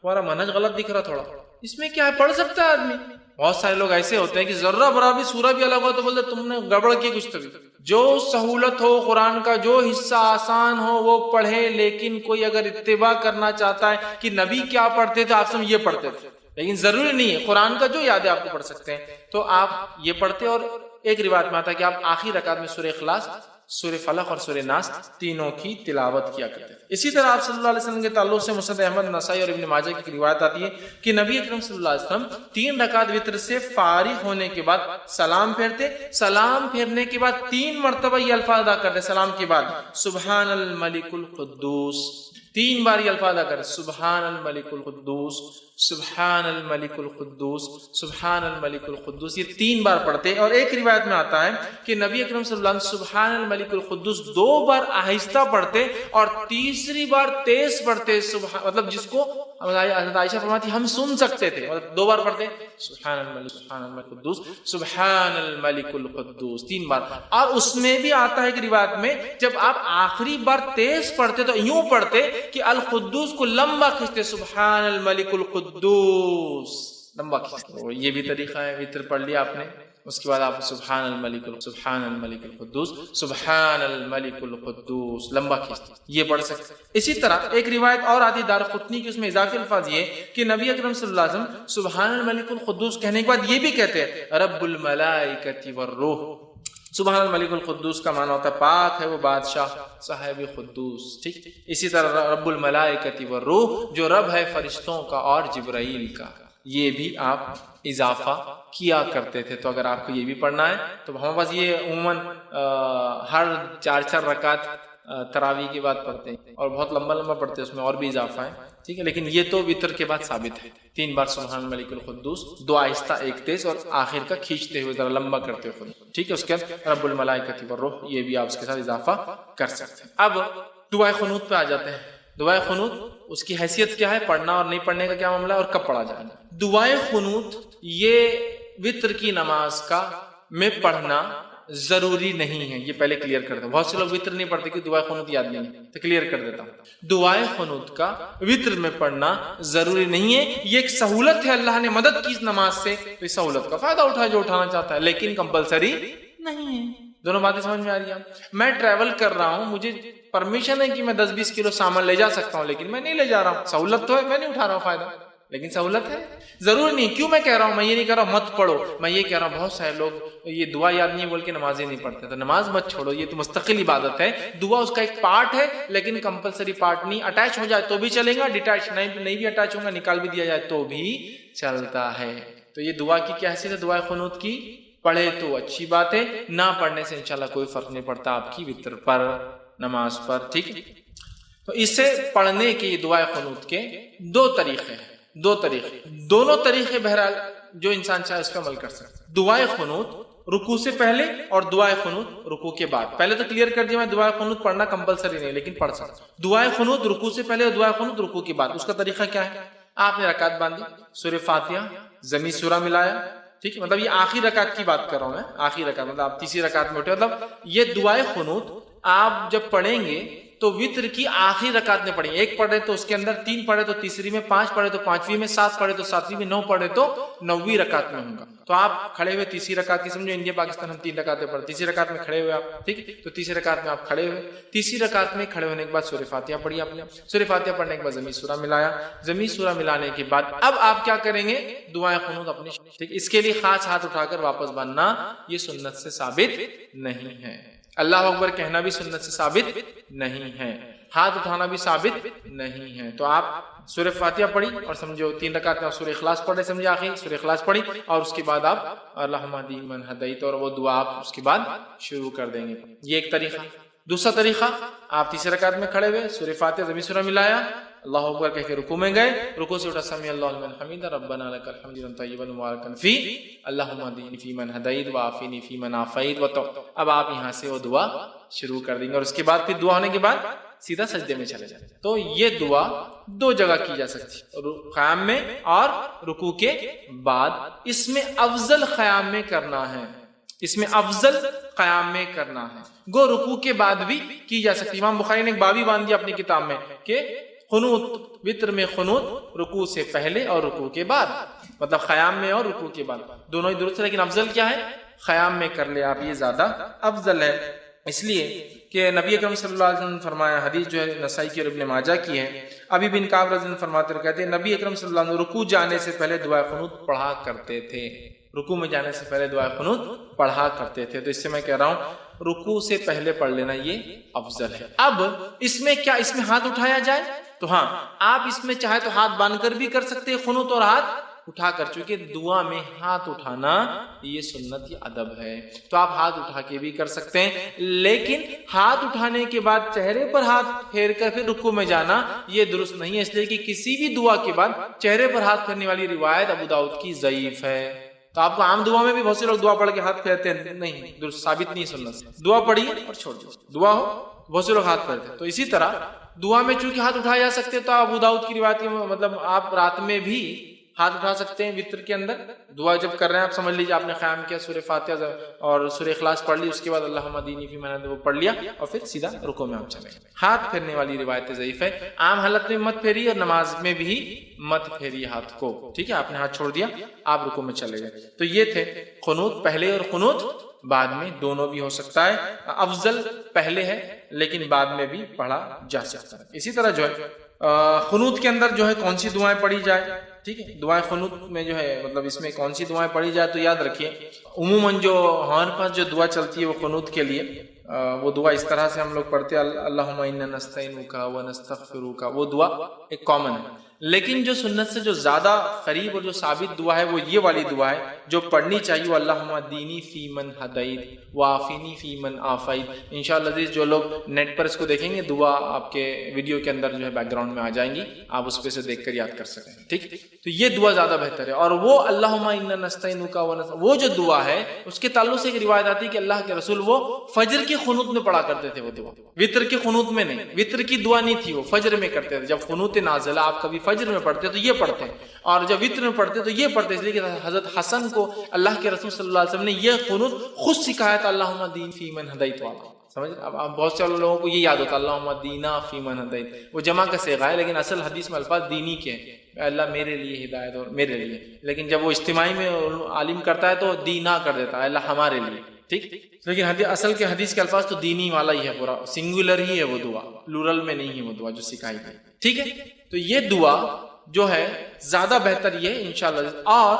تمہارا منہج غلط دکھ رہا تھوڑا، اس میں کیا ہے، پڑھ سکتا ہے آدمی. بہت سارے لوگ ایسے ہوتے ہیں کہ ذرہ برابر سورہ بھی الگ ہو تو بولتے تم نے گڑبڑ کی کچھ. تبھی جو سہولت ہو قرآن کا، جو حصہ آسان ہو وہ پڑھے. لیکن کوئی اگر اتباع کرنا چاہتا ہے کہ نبی کیا پڑھتے تھے آپ سب یہ پڑھتے تھے، لیکن ضروری نہیں ہے، قرآن کا جو یاد ہے آپ کو پڑھ سکتے ہیں تو آپ یہ پڑھتے. اور ایک روایت میں آتا ہے کہ آپ آخری رکعت میں سورہ اخلاص، سورہ فلق اور سورہ ناس تینوں کی تلاوت کیا کرتے ہیں. اسی طرح آپ صلی اللہ علیہ وسلم کے تعلق سے مسند احمد، نسائی اور ابن ماجہ کی روایت آتی ہے کہ نبی اکرم صلی اللہ علیہ وسلم 3 رکعت وتر سے فارغ ہونے کے بعد سلام پھیرتے. سلام پھیرنے کے بعد 3 مرتبہ یہ الفاظ ادا کرتے سلام کے بعد، سبحان الملک القدوس. 3 بار یہ الفاظ ادا کرتے، سبحان الملک القدوس، سبحان الملک القدوس، سبحان الملک القدوس. یہ 3 بار پڑھتے. اور ایک روایت میں آتا ہے کہ نبی اکرم صلی اللہ علیہ وسلم سبحان الملک القدوس 2 بار آہستہ پڑھتے اور تیسری بار تیز پڑھتے. مطلب جس کو حضرت عائشہ فرماتی ہم سن سکتے تھے، مطلب 2 بار پڑھتے سبحان الملک القدوس، سبحان الملک القدوس 3 بار. اور اس میں بھی آتا ہے کہ روایت میں جب آپ آخری بار تیز پڑھتے تو یوں پڑھتے کہ القدوس کو لمبا کھینچتے، سبحان الملک القدوس لمبا کھینچتے. یہ بھی طریقہ ہے. وتر پڑھ لیا آپ نے، اس کے بعد آپ سبحان الملک القدوس، سبحان الملک القدوس لمبا کھینچتے، یہ پڑھ سکتے. اسی طرح ایک روایت اور آتی دارقطنی کی، اس میں اضافی الفاظ یہ کہ نبی اکرم صلی اللہ علیہ وسلم سبحان الملک القدوس کہنے کے بعد یہ بھی کہتے ہیں رب الملائکۃ والروح. سبحان الملک القدوس کا معنی ہوتا ہے پاک ہے وہ بادشاہ صاحب قدوس. ٹھیک، اسی طرح رب الملائکۃ والروح جو رب ہے فرشتوں کا اور جبرائیل کا، یہ بھی آپ اضافہ کیا کرتے تھے. تو اگر آپ کو یہ بھی پڑھنا ہے تو ہمارے پاس یہ عموماً ہر 4 رکعت تراویح کے بعد پڑھتے ہیں اور بہت لمبا لمبا پڑھتے ہیں، اس میں اور بھی اضافہ ہے. ٹھیک ہے، لیکن یہ تو وتر کے بعد ثابت ہے. 3 بار سبحان الملک القدوس، 2 آہستہ 1 تیز، اور آخر کا کھینچتے ہوئے ذرا لمبا کرتے ہوئے. ٹھیک ہے، اس کے بعد رب الملائکۃ والروح یہ بھی آپ اس کے ساتھ اضافہ کر سکتے ہیں. اب دعائے قنوت پہ آ جاتے ہیں. دعائے قنوت اس کی حیثیت کیا ہے، پڑھنا اور نہیں پڑھنے کا کیا معاملہ ہے، اور کب پڑھا جائے. دعائے قنوت یہ وطر کی نماز کا میں پڑھنا ضروری نہیں ہے، یہ پہلے کلیئر کر دیں. بہت سے لوگ وطر نہیں پڑھتے کہ دعائے قنوت یاد نہیں ہے، تو کلیئر کر دیتا ہوں. دعائے قنوت کا وطر میں پڑھنا ضروری نہیں ہے، یہ ایک سہولت ہے، اللہ نے مدد کی اس نماز سے، تو اس سہولت کا فائدہ اٹھائے جو اٹھانا چاہتا ہے، لیکن کمپلسری نہیں ہے. دونوں باتیں سمجھ میں آ رہی ہیں؟ میں ٹریول کر رہا ہوں، مجھے پرمیشن ہے کہ میں 10-20 کلو سامان لے جا سکتا ہوں، لیکن میں نہیں لے جا رہا ہوں. سہولت تو ہے، میں نہیں اٹھا رہا ہوں فائدہ، لیکن سہولت ہے. ضرور نہیں. کیوں میں کہہ رہا ہوں؟ میں یہ نہیں کہہ رہا ہوں مت پڑھو، میں یہ کہہ رہا ہوں بہت سارے لوگ یہ دعا یاد نہیں بول کے نمازیں نہیں پڑھتے، تو نماز مت چھوڑو، یہ تو مستقل عبادت ہے. دعا اس کا ایک پارٹ ہے، لیکن کمپلسری پارٹ نہیں. اٹیچ ہو جائے تو بھی چلے گا، ڈیٹیچ نہیں بھی اٹیچ ہوگا، نکال بھی دیا جائے تو بھی چلتا ہے. تو یہ دعا کی کیا حیثیت ہے؟ دعائے قنوت کی پڑھے تو اچھی بات ہے، نہ پڑھنے سے انشاءاللہ کوئی فرق نہیں پڑتا آپ کی وطر پر، نماز پر. ٹھیک ہے، تو اسے پڑھنے کے دعائے قنوت کے دو طریقے ہیں، دونوں طریقے بہرحال جو انسان چاہے اس پہ عمل کر سکتا ہے. دعائے قنوت رکوع سے پہلے اور دعائے قنوت رکوع کے بعد. پہلے تو کلیئر کر دیا میں دعائے قنوت پڑھنا کمپلسری نہیں، لیکن پڑھ سکتا ہوں. دعائے قنوت رکوع سے پہلے اور دعائے قنوت رکوع کے بعد. اس کا طریقہ کیا ہے؟ آپ نے رکعت باندھی، سورہ فاتحہ ضمی سورہ ملایا. ٹھیک ہے، مطلب یہ آخری رکعت کی بات کر رہا ہوں میں، آخری رکعت مطلب آپ تیسری رکعت میں اٹھے. مطلب یہ دعائے قنوت آپ جب پڑھیں گے تو وطر کی آخری رکعت میں پڑھیں. ایک پڑھے تو اس کے اندر 3 پڑھے تو تیسری میں، 5 پڑھے تو 5ویں میں، 7 پڑھے تو 7ویں میں، 9 پڑھے تو 9ویں رکعت میں ہوں گا. تو آپ کھڑے ہوئے تیسری رکعت کی، سمجھو انڈیا پاکستان ہم 3 رکعتیں پڑھتے، تیسری رکعت میں کھڑے ہوئے آپ. ٹھیک ہے، تو تیسری رکعت میں آپ کھڑے ہوئے، تیسری رکعت میں کھڑے ہونے کے بعد سورہ فاتحہ پڑھی آپ نے. سورہ فاتحہ پڑھنے کے بعد ضمی سورہ ملایا. ضمی سورہ ملانے کے بعد اب آپ کیا کریں گے؟ دعائے قنوت اپنی. ٹھیک، اس کے لیے خاص ہاتھ اٹھا کر واپس باندھنا یہ سنت سے ثابت نہیں ہے. اللہ اکبر کہنا بھی سنت سے ثابت نہیں ہے، ہاتھ اٹھانا بھی ثابت نہیں ہے. تو آپ سورہ فاتحہ پڑھی اور سمجھو 3 رکعت میں آپ سورہ اخلاص پڑھے، سمجھے آخری سورہ اخلاص پڑھی، اور اس کے بعد آپ اللہم اہدنی من ہدیت اور وہ دعا آپ اس کے بعد شروع کر دیں گے. یہ ایک طریقہ. دوسرا طریقہ، آپ تیسری رکعت میں کھڑے ہوئے، سورہ فاتحہ ضمی سورہ ملایا، اللہ اکبر کہہ کے رکوع میں گئے، رکوع سے اٹھا سمیع اللہ لمن حمدہ ربنا لک الحمد طیبا مبارکا فی اللہم اہدنی فیمن ہدیت وعافنی فیمن عافیت. اب آپ یہاں سے وہ دعا شروع کر دیں گے، اور اس کے بعد پھر دعا ہونے کے بعد سیدھا سجدے میں چلے جائیں. تو یہ دعا 2 جگہ کی جا سکتی ہے، قیام میں اور رکوع کے بعد. اس میں افضل قیام میں کرنا ہے، اس میں افضل قیام میں کرنا ہے. گو رکوع کے بعد بھی کی جا سکتی. امام بخاری نے ایک باب ہی باندھ دیا اپنی کتاب میں کہ قنوت، وطر میں قنوت رکوع سے پہلے اور رکوع کے بعد، مطلب قیام میں اور رکوع کے بعد دونوں ہی درست ہے، لیکن افضل کیا ہے؟ قیام میں کر لے آپ، یہ زیادہ افضل ہے. اس لیے کہ نبی اکرم صلی اللہ علیہ وسلم نے فرمایا، حدیث جو ہے نسائی کی اور ابن ماجہ کی ہے، ابی بن کعب رضی اللہ عنہ فرماتے ہیں، کہتے ہیں نبی اکرم صلی اللہ علیہ وسلم رکوع جانے سے پہلے دعائے قنوت پڑھا کرتے تھے. رکوع میں جانے سے پہلے دعائے قنوت پڑھا کرتے تھے. تو اس سے میں کہہ رہا ہوں رکوع سے پہلے پڑھ لینا یہ افضل ہے. اب اس میں کیا، اس میں ہاتھ اٹھایا جائے؟ تو ہاں، آپ اس میں چاہے تو ہاتھ باندھ کر بھی کر سکتے ہیں قنوت اور ہاتھ اٹھا کر، چونکہ دعا میں ہاتھ اٹھانا یہ سنت، یہ ادب ہے. تو آپ ہاتھ اٹھا کے بھی کر سکتے ہیں، لیکن ہاتھ اٹھانے کے بعد چہرے پر ہاتھ پھیر کر پھر رکوع میں جانا یہ درست نہیں ہے. اس لیے کہ کسی بھی دعا کے بعد چہرے پر ہاتھ پھیرنے والی روایت ابو داؤد کی ضعیف ہے. تو آپ کو عام دعا میں بھی بہت سے لوگ دعا پڑھ کے ہاتھ پھیرتے ہیں، نہیں، درست ثابت نہیں سنت. دعا پڑھیے اور چھوڑ دیجیے، دعا ہو بہت سے لوگ ہاتھ پھیرتے ہیں. تو اسی طرح دعا میں چونکہ ہاتھ اٹھائے جا سکتے، تو ابو داؤد کی روایت مطلب آپ رات میں بھی ہاتھ اٹھا سکتے ہیں. وطر کے اندر دعا جب کر رہے ہیں آپ، سمجھ لیجیے آپ نے قیام کیا، سورہ فاتحہ اور سورہ اخلاص پڑھ لی، اس کے بعد اللہم اہدنی فیمن ہدیت وہ پڑھ لیا، اور پھر سیدھا رکوع میں آپ چلے. ہاتھ پھیرنے والی روایت ضعیف ہے. عام حالت میں مت پھیریے اور نماز میں بھی مت پھیریے ہاتھ کو. ٹھیک ہے، آپ نے ہاتھ چھوڑ دیا، آپ رکوع میں چلے گئے. تو یہ تھے قنوت پہلے اور قنوت بعد میں، دونوں بھی ہو سکتا ہے. افضل پہلے ہے لیکن بعد میں بھی پڑھا جا سکتا ہے. اسی طرح جو ہے قنوت کے اندر جو ہے کون سی دعائیں پڑھی جائے. ٹھیک ہے، دعائیں قنوت میں جو ہے مطلب اس میں کون سی دعائیں پڑھی جائے، تو یاد رکھیے عموماً جو ہمارے پاس جو دعا چلتی ہے وہ قنوت کے لیے، وہ دعا اس طرح سے ہم لوگ پڑھتے ہیں، اللہم انا نستعینک ونستغفرک، وہ دعا ایک کامن ہے. لیکن جو سنت سے جو زیادہ قریب اور جو ثابت دعا ہے وہ یہ والی دعا ہے جو پڑھنی چاہیے، وہ اللہم اہدنی فیمن ہدیت وعافنی فیمن عافیت. انشاءاللہ عزیز جو لوگ نیٹ پر اس کو دیکھیں گے، دعا آپ کے ویڈیو کے اندر جو ہے بیک گراؤنڈ میں آ جائیں گی، آپ اس پہ سے دیکھ کر یاد کر سکیں. ٹھیک، تو یہ دعا زیادہ بہتر ہے. اور وہ اللہم انا نستعینک وہ جو دعا ہے اس کے تعلق سے ایک روایت آتی ہے کہ اللہ کے رسول وہ فجر کے قنوت میں پڑھا کرتے تھے. وہ دعا وطر کے قنوت میں نہیں، وطر کی دعا نہیں تھی، وہ فجر میں کرتے تھے. جب قنوت نازلہ، آپ کبھی فجر میں پڑھتے تو یہ پڑھتے ہیں، اور جب وطر میں پڑھتے تو یہ پڑھتے، اس لیے کہ حضرت حسن کو اللہ کے رسول صلی اللہ علیہ وسلم نے یہ قنوت خود سکھایا تھا، اللہم دین فی من ہدیت والا. سمجھ؟ اب بہت سے لوگوں کو یہ یاد ہوتا ہے اللہم دینا فی من ہدیت، وہ جمع کا صیغہ ہے، لیکن اصل حدیث میں الفاظ دینی کے ہیں، اللہ میرے لیے ہدایت اور میرے لیے، لیکن جب وہ اجتماعی میں عالم کرتا ہے تو دینا کر دیتا ہے، اللہ ہمارے لیے. ٹھیک، لیکن اصل کے حدیث کے الفاظ تو دینی والا ہی ہے، پورا سنگولر ہی ہے وہ دعا، پلورل میں نہیں ہے وہ دعا جو سکھائی گئی. ٹھیک ہے، تو یہ دعا جو ہے زیادہ بہتر یہ ہے انشاءاللہ. اور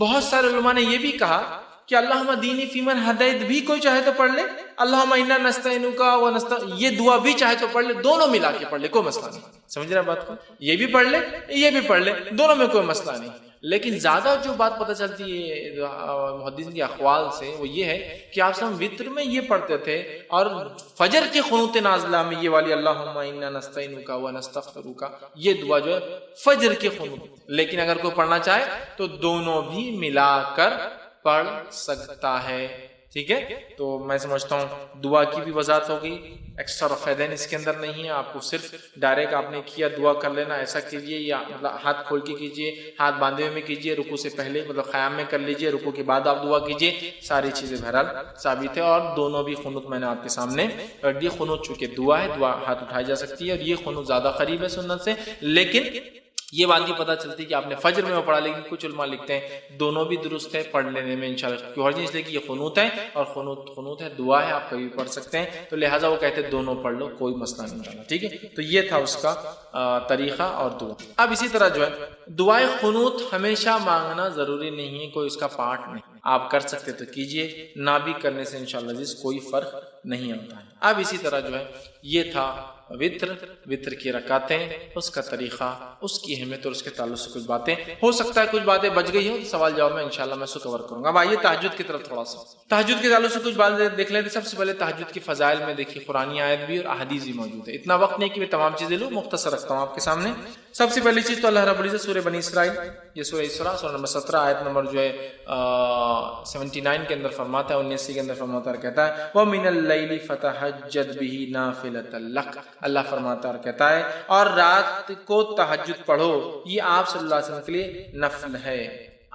بہت سارے علماء نے یہ بھی کہا کہ اللہم دینی فی من ہدیت بھی کوئی چاہے تو پڑھ لے، اللہم انا نستعینک یہ دعا بھی چاہے تو پڑھ لے، دونوں ملا کے پڑھ لے، کوئی مسئلہ نہیں. سمجھ رہے بات کو؟ یہ بھی پڑھ لے یہ بھی پڑھ لے، دونوں میں کوئی مسئلہ نہیں. لیکن زیادہ جو بات پتہ چلتی ہے محدثین کے اقوال سے وہ یہ ہے کہ آپ سب وطر میں یہ پڑھتے تھے، اور فجر کے قنوت نازلہ میں یہ والی اللہم انا نستعینک ونستغفرک یہ دعا جو ہے فجر کے قنوت. لیکن اگر کوئی پڑھنا چاہے تو دونوں بھی ملا کر پڑھ سکتا ہے. ٹھیک ہے، تو میں سمجھتا ہوں دعا کی بھی وضاحت ہو گئی. ایکسٹرا فائدین اس کے اندر نہیں ہے، آپ کو صرف ڈائریکٹ آپ نے کیا دعا کر لینا، ایسا کیجئے، یا مطلب ہاتھ کھول کے کیجئے، ہاتھ باندھے ہوئے میں کیجئے، رکوع سے پہلے مطلب قیام میں کر لیجئے، رکوع کے بعد آپ دعا کیجئے، ساری چیزیں بہرحال ثابت ہے. اور دونوں بھی قنوت میں نے آپ کے سامنے رکھ دی. قنوت چونکہ دعا ہے، دعا ہاتھ اٹھائی جا سکتی ہے، اور یہ قنوت زیادہ قریب ہے سنت سے. لیکن یہ بات بھی پتہ چلتی ہے کہ آپ نے فجر میں پڑھا، لیکن کچھ علماء لکھتے ہیں دونوں بھی درست ہے پڑھ لینے میں انشاءاللہ، کیوں حرج نہیں، اس لیے کہ یہ قنوت ہے اور قنوت ہے، دعا ہے، آپ کبھی پڑھ سکتے ہیں، تو لہٰذا وہ کہتے ہیں دونوں پڑھ لو، کوئی مسئلہ نہیں ڈالا. ٹھیک ہے، تو یہ تھا اس کا طریقہ اور دعا. اب اسی طرح جو ہے دعائے قنوت ہمیشہ مانگنا ضروری نہیں ہے، کوئی اس کا پارٹ نہیں، آپ کر سکتے تو کیجئے، نہ بھی کرنے سے انشاءاللہ عزیز کوئی فرق نہیں آتا ہے. اب اسی طرح جو ہے یہ تھا وطر کی رکعتیں، اس کا طریقہ، اس کی اہمیت اور اس کے تعلق سے کچھ باتیں. ہو سکتا ہے کچھ باتیں بچ گئی ہوں، سوال جواب میں انشاءاللہ میں اس کو کور کروں گا. اب آئیے تہجد کی طرف تھوڑا سا، تہجد کے تعلق سے کچھ باتیں دیکھ لیتے. سب سے پہلے تہجد کی فضائل میں دیکھیے قرآنی آیت بھی اور احادیث بھی موجود ہے. اتنا وقت نہیں کہ میں تمام چیزیں لوں، مختصر رکھتا ہوں آپ کے سامنے. سب سے پہلی چیز تو اللہ رب العزت سورہ بنی اسرائیل، یہ سورہ اسراء سورہ نمبر 17 آیت نمبر جو ہے 79 کے اندر فرماتا ہے، 79 کے اندر فرماتا ہے، کہتا ہے وَمِنَ اللَّيْلِ فَتَهَجَّدْ بِهِ نَافِلَةً لَكَ. اللہ فرماتا ہے کہتا ہے اور رات کو تہجد پڑھو، یہ آپ صلی اللہ علیہ وسلم کے لیے نفل ہے.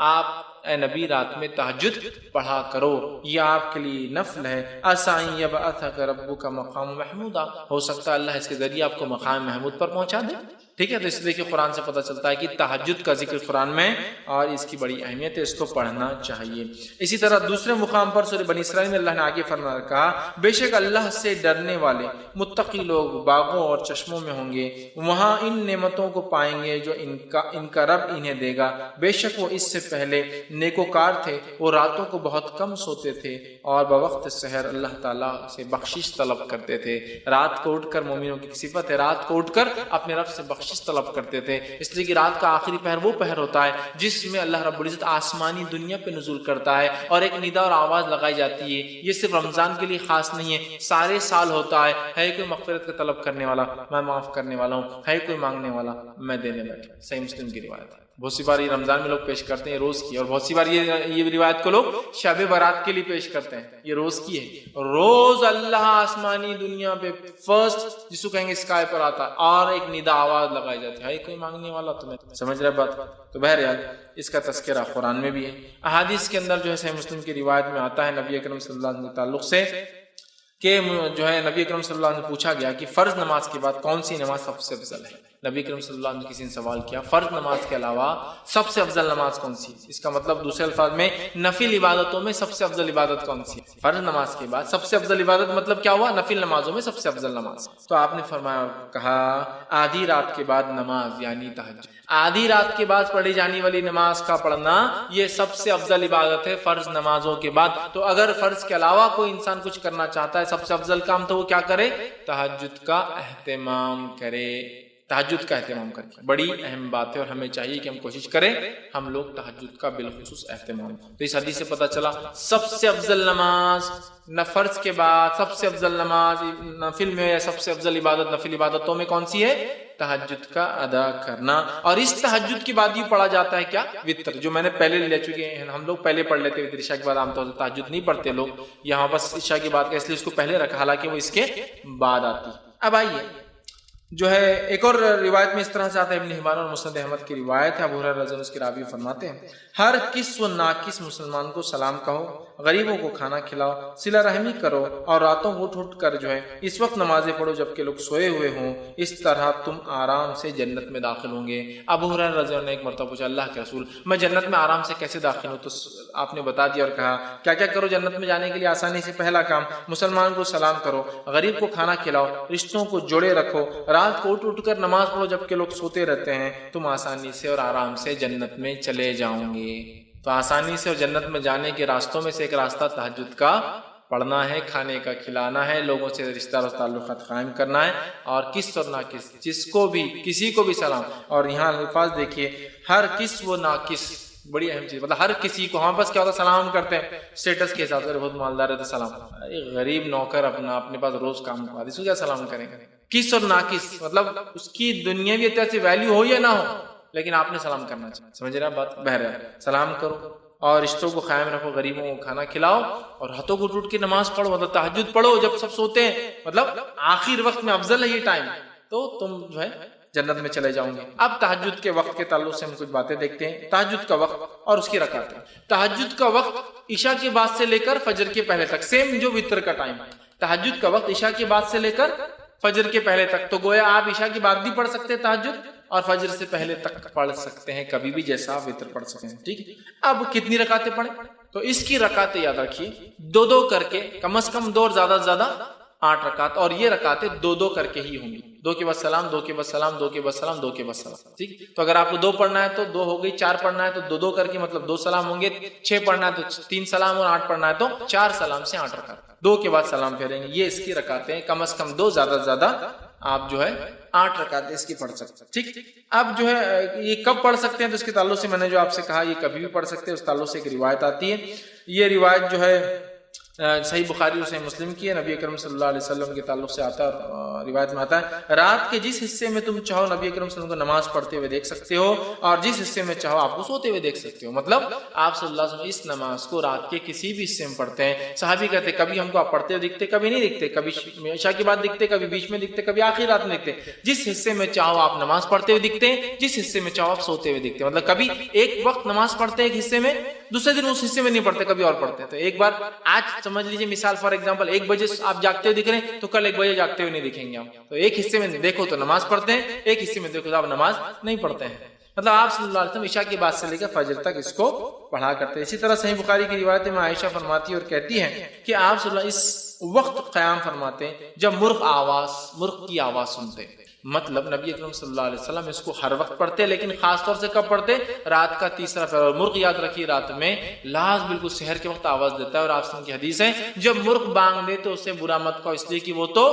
آپ اے نبی رات میں تہجد پڑھا کرو، یہ آپ کے لیے نفل ہے. عَسَىٰ يَبْعَثَكَ رَبُّكَ مَقَامًا مَحْمُودًا، ہو سکتا ہے اللہ اس کے ذریعے آپ کو مقام محمود پر پہنچا دے. ٹھیک ہے، تو اس لیے کہ قرآن سے پتہ چلتا ہے کہ تہجد کا ذکر قرآن میں اور اس کی بڑی اہمیت ہے، اس کو پڑھنا چاہیے. اسی طرح دوسرے مقام پر سورہ بنی اسرائیل میں اللہ نے آگے فرمایا، کہا بے شک اللہ سے ڈرنے والے متقی لوگ باغوں اور چشموں میں ہوں گے، وہاں ان نعمتوں کو پائیں گے جو ان کا رب انہیں دے گا. بے شک وہ اس سے پہلے نیکوکار تھے، وہ راتوں کو بہت کم سوتے تھے اور بوقت سحر اللہ تعالیٰ سے بخشش طلب کرتے تھے. رات کو اٹھ کر، مومنوں کی صفت ہے، رات کو اٹھ کر اپنے رب سے بخشش طلب کرتے تھے، اس لیے کہ رات کا آخری پہر وہ پہر ہوتا ہے جس میں اللہ رب العزت آسمانی دنیا پہ نزول کرتا ہے اور ایک ندا اور آواز لگائی جاتی ہے. یہ صرف رمضان کے لیے خاص نہیں ہے، سارے سال ہوتا ہے کوئی مغفرت کا طلب کرنے والا میں معاف کرنے والا ہوں، ہے کوئی مانگنے والا میں دینے بیٹھا. صحیح مسلم کی روایت ہے. بہت سی بار یہ رمضان میں لوگ پیش کرتے ہیں روز کی، اور بہت سی بار یہ روایت کو لوگ شب برات کے لیے پیش کرتے ہیں. یہ روز کی ہے، روز اللہ آسمانی دنیا پہ فرسٹ جس کو کہیں گے اسکائی پر آتا ہے اور ایک ندا آواز لگائی جاتی ہے کوئی مانگنے والا. تمہیں سمجھ رہے بات؟ تو بہرحال اس کا تذکرہ قرآن میں بھی ہے. احادیث کے اندر جو ہے صحیح مسلم کی روایت میں آتا ہے نبی اکرم صلی اللہ علیہ وسلم کے تعلق سے کہ جو ہے نبی اکرم صلی اللہ علیہ وسلم سے پوچھا گیا کہ فرض نماز کے بعد کون سی نماز سب سے افضل ہے. نبی اکرم صلی اللہ علیہ وسلم کسی نے سوال کیا فرض نماز کے علاوہ سب سے افضل نماز کون سی؟ اس کا مطلب دوسرے الفاظ میں نفل عبادتوں میں سب سے افضل عبادت کون سی؟ فرض نماز کے بعد سب سے افضل عبادت مطلب کیا ہوا؟ نفل نمازوں میں سب سے افضل نماز. تو آپ نے فرمایا، کہا آدھی رات کے بعد نماز یعنی تہجد. آدھی رات کے بعد پڑھی جانے والی نماز کا پڑھنا یہ سب سے افضل عبادت ہے فرض نمازوں کے بعد. تو اگر فرض کے علاوہ کوئی انسان کچھ کرنا چاہتا ہے سب سے افضل کام تو وہ کیا کرے؟ تہجد کا اہتمام کرے. تہجد کا اہتمام کریں، بڑی اہم بات ہے اور ہمیں چاہیے کہ ہم کوشش کریں ہم لوگ تہجد کا بالخصوص اہتمام. تو اس حدیث سے پتہ چلا سب سے افضل نماز فرض کے بعد سب سے افضل نماز نفل میں سب سے افضل عبادت نفل عبادتوں میں کون سی ہے؟ تہجد کا ادا کرنا. اور اس تہجد کے بعد یہ پڑھا جاتا ہے کیا؟ وطر، جو میں نے پہلے لے چکے ہیں. ہم لوگ پہلے پڑھ لیتے وطر عشاء کے بعد، عام طور سے تہجد نہیں پڑھتے لوگ، یہاں بس عشاء کی بات کا اس لیے اس کو پہلے رکھا، حالانکہ وہ اس کے بعد آتی. اب آئیے جو ہے ایک اور روایت میں اس طرح سے آتا ہے، ابن حبان اور مسند احمد کی روایت ہے، ابو ہریرہ رضی اللہ عنہ اس کی راوی فرماتے ہیں ہر کس و ناکس مسلمان کو سلام کہو، غریبوں کو کھانا کھلاؤ، صلہ رحمی کرو اور راتوں کو اٹھ اٹھ کر جو ہے اس وقت نمازیں پڑھو جبکہ لوگ سوئے ہوئے ہوں، اس طرح تم آرام سے جنت میں داخل ہوں گے۔ ابو ہریرہ رضی اللہ عنہ نے ایک مرتبہ پوچھا اللہ کے رسول میں جنت میں آرام سے کیسے داخل ہوں؟ تو آپ نے بتا دیا اور کہا کیا کیا کرو جنت میں جانے کے لیے آسانی سے؟ پہلا کام مسلمان کو سلام کرو، غریب کو کھانا کھلاؤ، رشتوں کو جوڑے رکھو، رات کو اٹھ اٹھ کر نماز پڑھو جبکہ لوگ سوتے رہتے ہیں، تم آسانی سے اور آرام سے جنت میں چلے جاؤں گے۔ تو آسانی سے اور جنت میں جانے کے راستوں میں سے ایک راستہ تہجد کا پڑھنا ہے، کھانے کا کھلانا ہے، لوگوں سے رشتہ دار تعلقات قائم کرنا ہے، اور کس اور ناکس جس کو بھی کسی کو بھی سلام۔ اور یہاں الفاظ دیکھیے ہر کس و ناکس، بڑی اہم چیز، مطلب ہر کسی کو، ہمارے پاس کیا ہوتا ہے سلام کرتے ہیں اسٹیٹس کے حساب سے، بہت مالدار ہے تو سلام، غریب نوکر اپنے پاس روز کام کروا اس کو کیا سلام کریں گے؟ کس اور ناکس مطلب اس کی دنیاوی اعتبار سے ویلیو ہو یا نہ ہو لیکن آپ نے سلام کرنا چاہیے، سمجھ رہے ہیں بات؟ بہرحال سلام کرو اور رشتوں کو قائم رکھو، غریبوں کو کھانا کھلاؤ اور ہاتھوں کو ٹوٹ کے نماز پڑھو، مطلب تہجد پڑھو جب سب سوتے ہیں، مطلب آخر وقت میں افضل ہے یہ ٹائم، تو تم جو ہے جنت میں چلے جاؤں گے۔ اب تہجد کے وقت کے تعلق سے ہم کچھ باتیں دیکھتے ہیں۔ تہجد کا وقت اور اس کی رکعتیں۔ تہجد کا وقت عشاء کے بعد سے لے کر فجر کے پہلے تک، سیم جو وتر کا ٹائم ہے۔ تہجد کا وقت عشاء کے بعد سے لے کر فجر کے پہلے تک، تو گویا آپ عشاء کے بعد بھی پڑھ سکتے ہیں تہجد اور فجر سے پہلے تک پڑھ سکتے ہیں، کبھی بھی جیسا آپ وتر پڑھ سکتے ہیں، ٹھیک ہے۔ اب کتنی رکعتیں پڑھیں؟ تو اس کی رکعتیں یاد رکھیے دو دو کر کے، کم از کم 2 اور زیادہ سے زیادہ 8 رکعت، اور یہ رکعتیں 2 کر کے ہی ہوں گی، 2 کے بعد سلام، 2 کے بعد سلام، 2 کے بعد سلام، 2 کے بعد سلام، ٹھیک۔ تو اگر آپ کو 2 پڑھنا ہے تو 2 ہو گئی، 4 پڑھنا ہے تو 2 کر کے مطلب 2 سلام ہوں گے، 6 پڑھنا ہے تو 3 سلام، اور 8 پڑھنا ہے تو 4 سلام سے 8 رکعت، 2 کے بعد سلام پھیریں گے۔ یہ اس کی رکعتیں کم از کم 2، زیادہ سے زیادہ آپ جو ہے 8 رکعتیں اس کی پڑھ سکتے ہیں، ٹھیک۔ اب جو ہے یہ کب پڑھ سکتے ہیں؟ تو اس کے تعلق سے میں نے جو آپ سے کہا یہ کبھی بھی پڑھ سکتے ہیں، اس تعلق سے ایک روایت آتی ہے، یہ روایت جو ہے صحیح بخاری اور صحیح مسلم کی ہے، نبی اکرم صلی اللہ علیہ وسلم کے تعلق سے آتا ہے، اور روایت میں آتا ہے رات کے جس حصے میں تم چاہو نبی اکرم صلی اللہ علیہ وسلم کو نماز پڑھتے ہوئے دیکھ سکتے ہو، اور جس حصے میں چاہو آپ کو سوتے ہوئے دیکھ سکتے ہو۔ مطلب آپ صلی اللہ علیہ وسلم اس نماز کو رات کے کسی بھی حصے میں پڑھتے ہیں۔ صحابی کہتے کبھی ہم کو آپ پڑھتے ہوئے دکھتے، کبھی نہیں دکھتے، کبھی عشاء کے بعد دکھتے، کبھی بیچ میں دکھتے، کبھی آخری رات میں دکھتے، جس حصے میں چاہو آپ نماز پڑھتے ہوئے دکھتے ہیں، جس حصے میں چاہو آپ سوتے ہوئے دکھتے ہیں۔ مطلب کبھی ایک وقت نماز پڑھتے ہیں ایک حصے میں، دوسرے دن اس حصے میں نہیں پڑھتے، کبھی اور پڑھتے ہیں۔ تو ایک بار آج سمجھ لیجیے مثال فار ایگزامپل 1 بجے آپ جاگتے ہوئے دکھ رہے ہیں تو کل 1 بجے جاگتے ہوئے نہیں دکھیں گے آپ۔ تو ایک حصے میں دیکھو تو نماز پڑھتے ہیں، ایک حصے میں دیکھو تو آپ نماز نہیں پڑھتے ہیں۔ مطلب آپ صلی اللہ علیہ وسلم عشاء کے بعد سے لے کر فجر تک اس کو پڑھا کرتے ہیں۔ اسی طرح صحیح بخاری کی روایت میں عائشہ فرماتی اور کہتی ہیں کہ آپ صلی اللہ علیہ وسلم اس وقت قیام فرماتے ہیں جب مرغ کی آواز سنتے ہیں۔ مطلب نبی اکرم صلی اللہ علیہ وسلم اس کو ہر وقت پڑھتے، لیکن خاص طور سے کب پڑھتے؟ رات کا تیسرا پہر۔ اور مرغ یاد رکھیے رات میں لاز بالکل سحر کے وقت آواز دیتا ہے، اور آپ کی حدیث ہے جب مرغ بانگ دے تو اسے برا مت کہو، اس لیے کہ وہ تو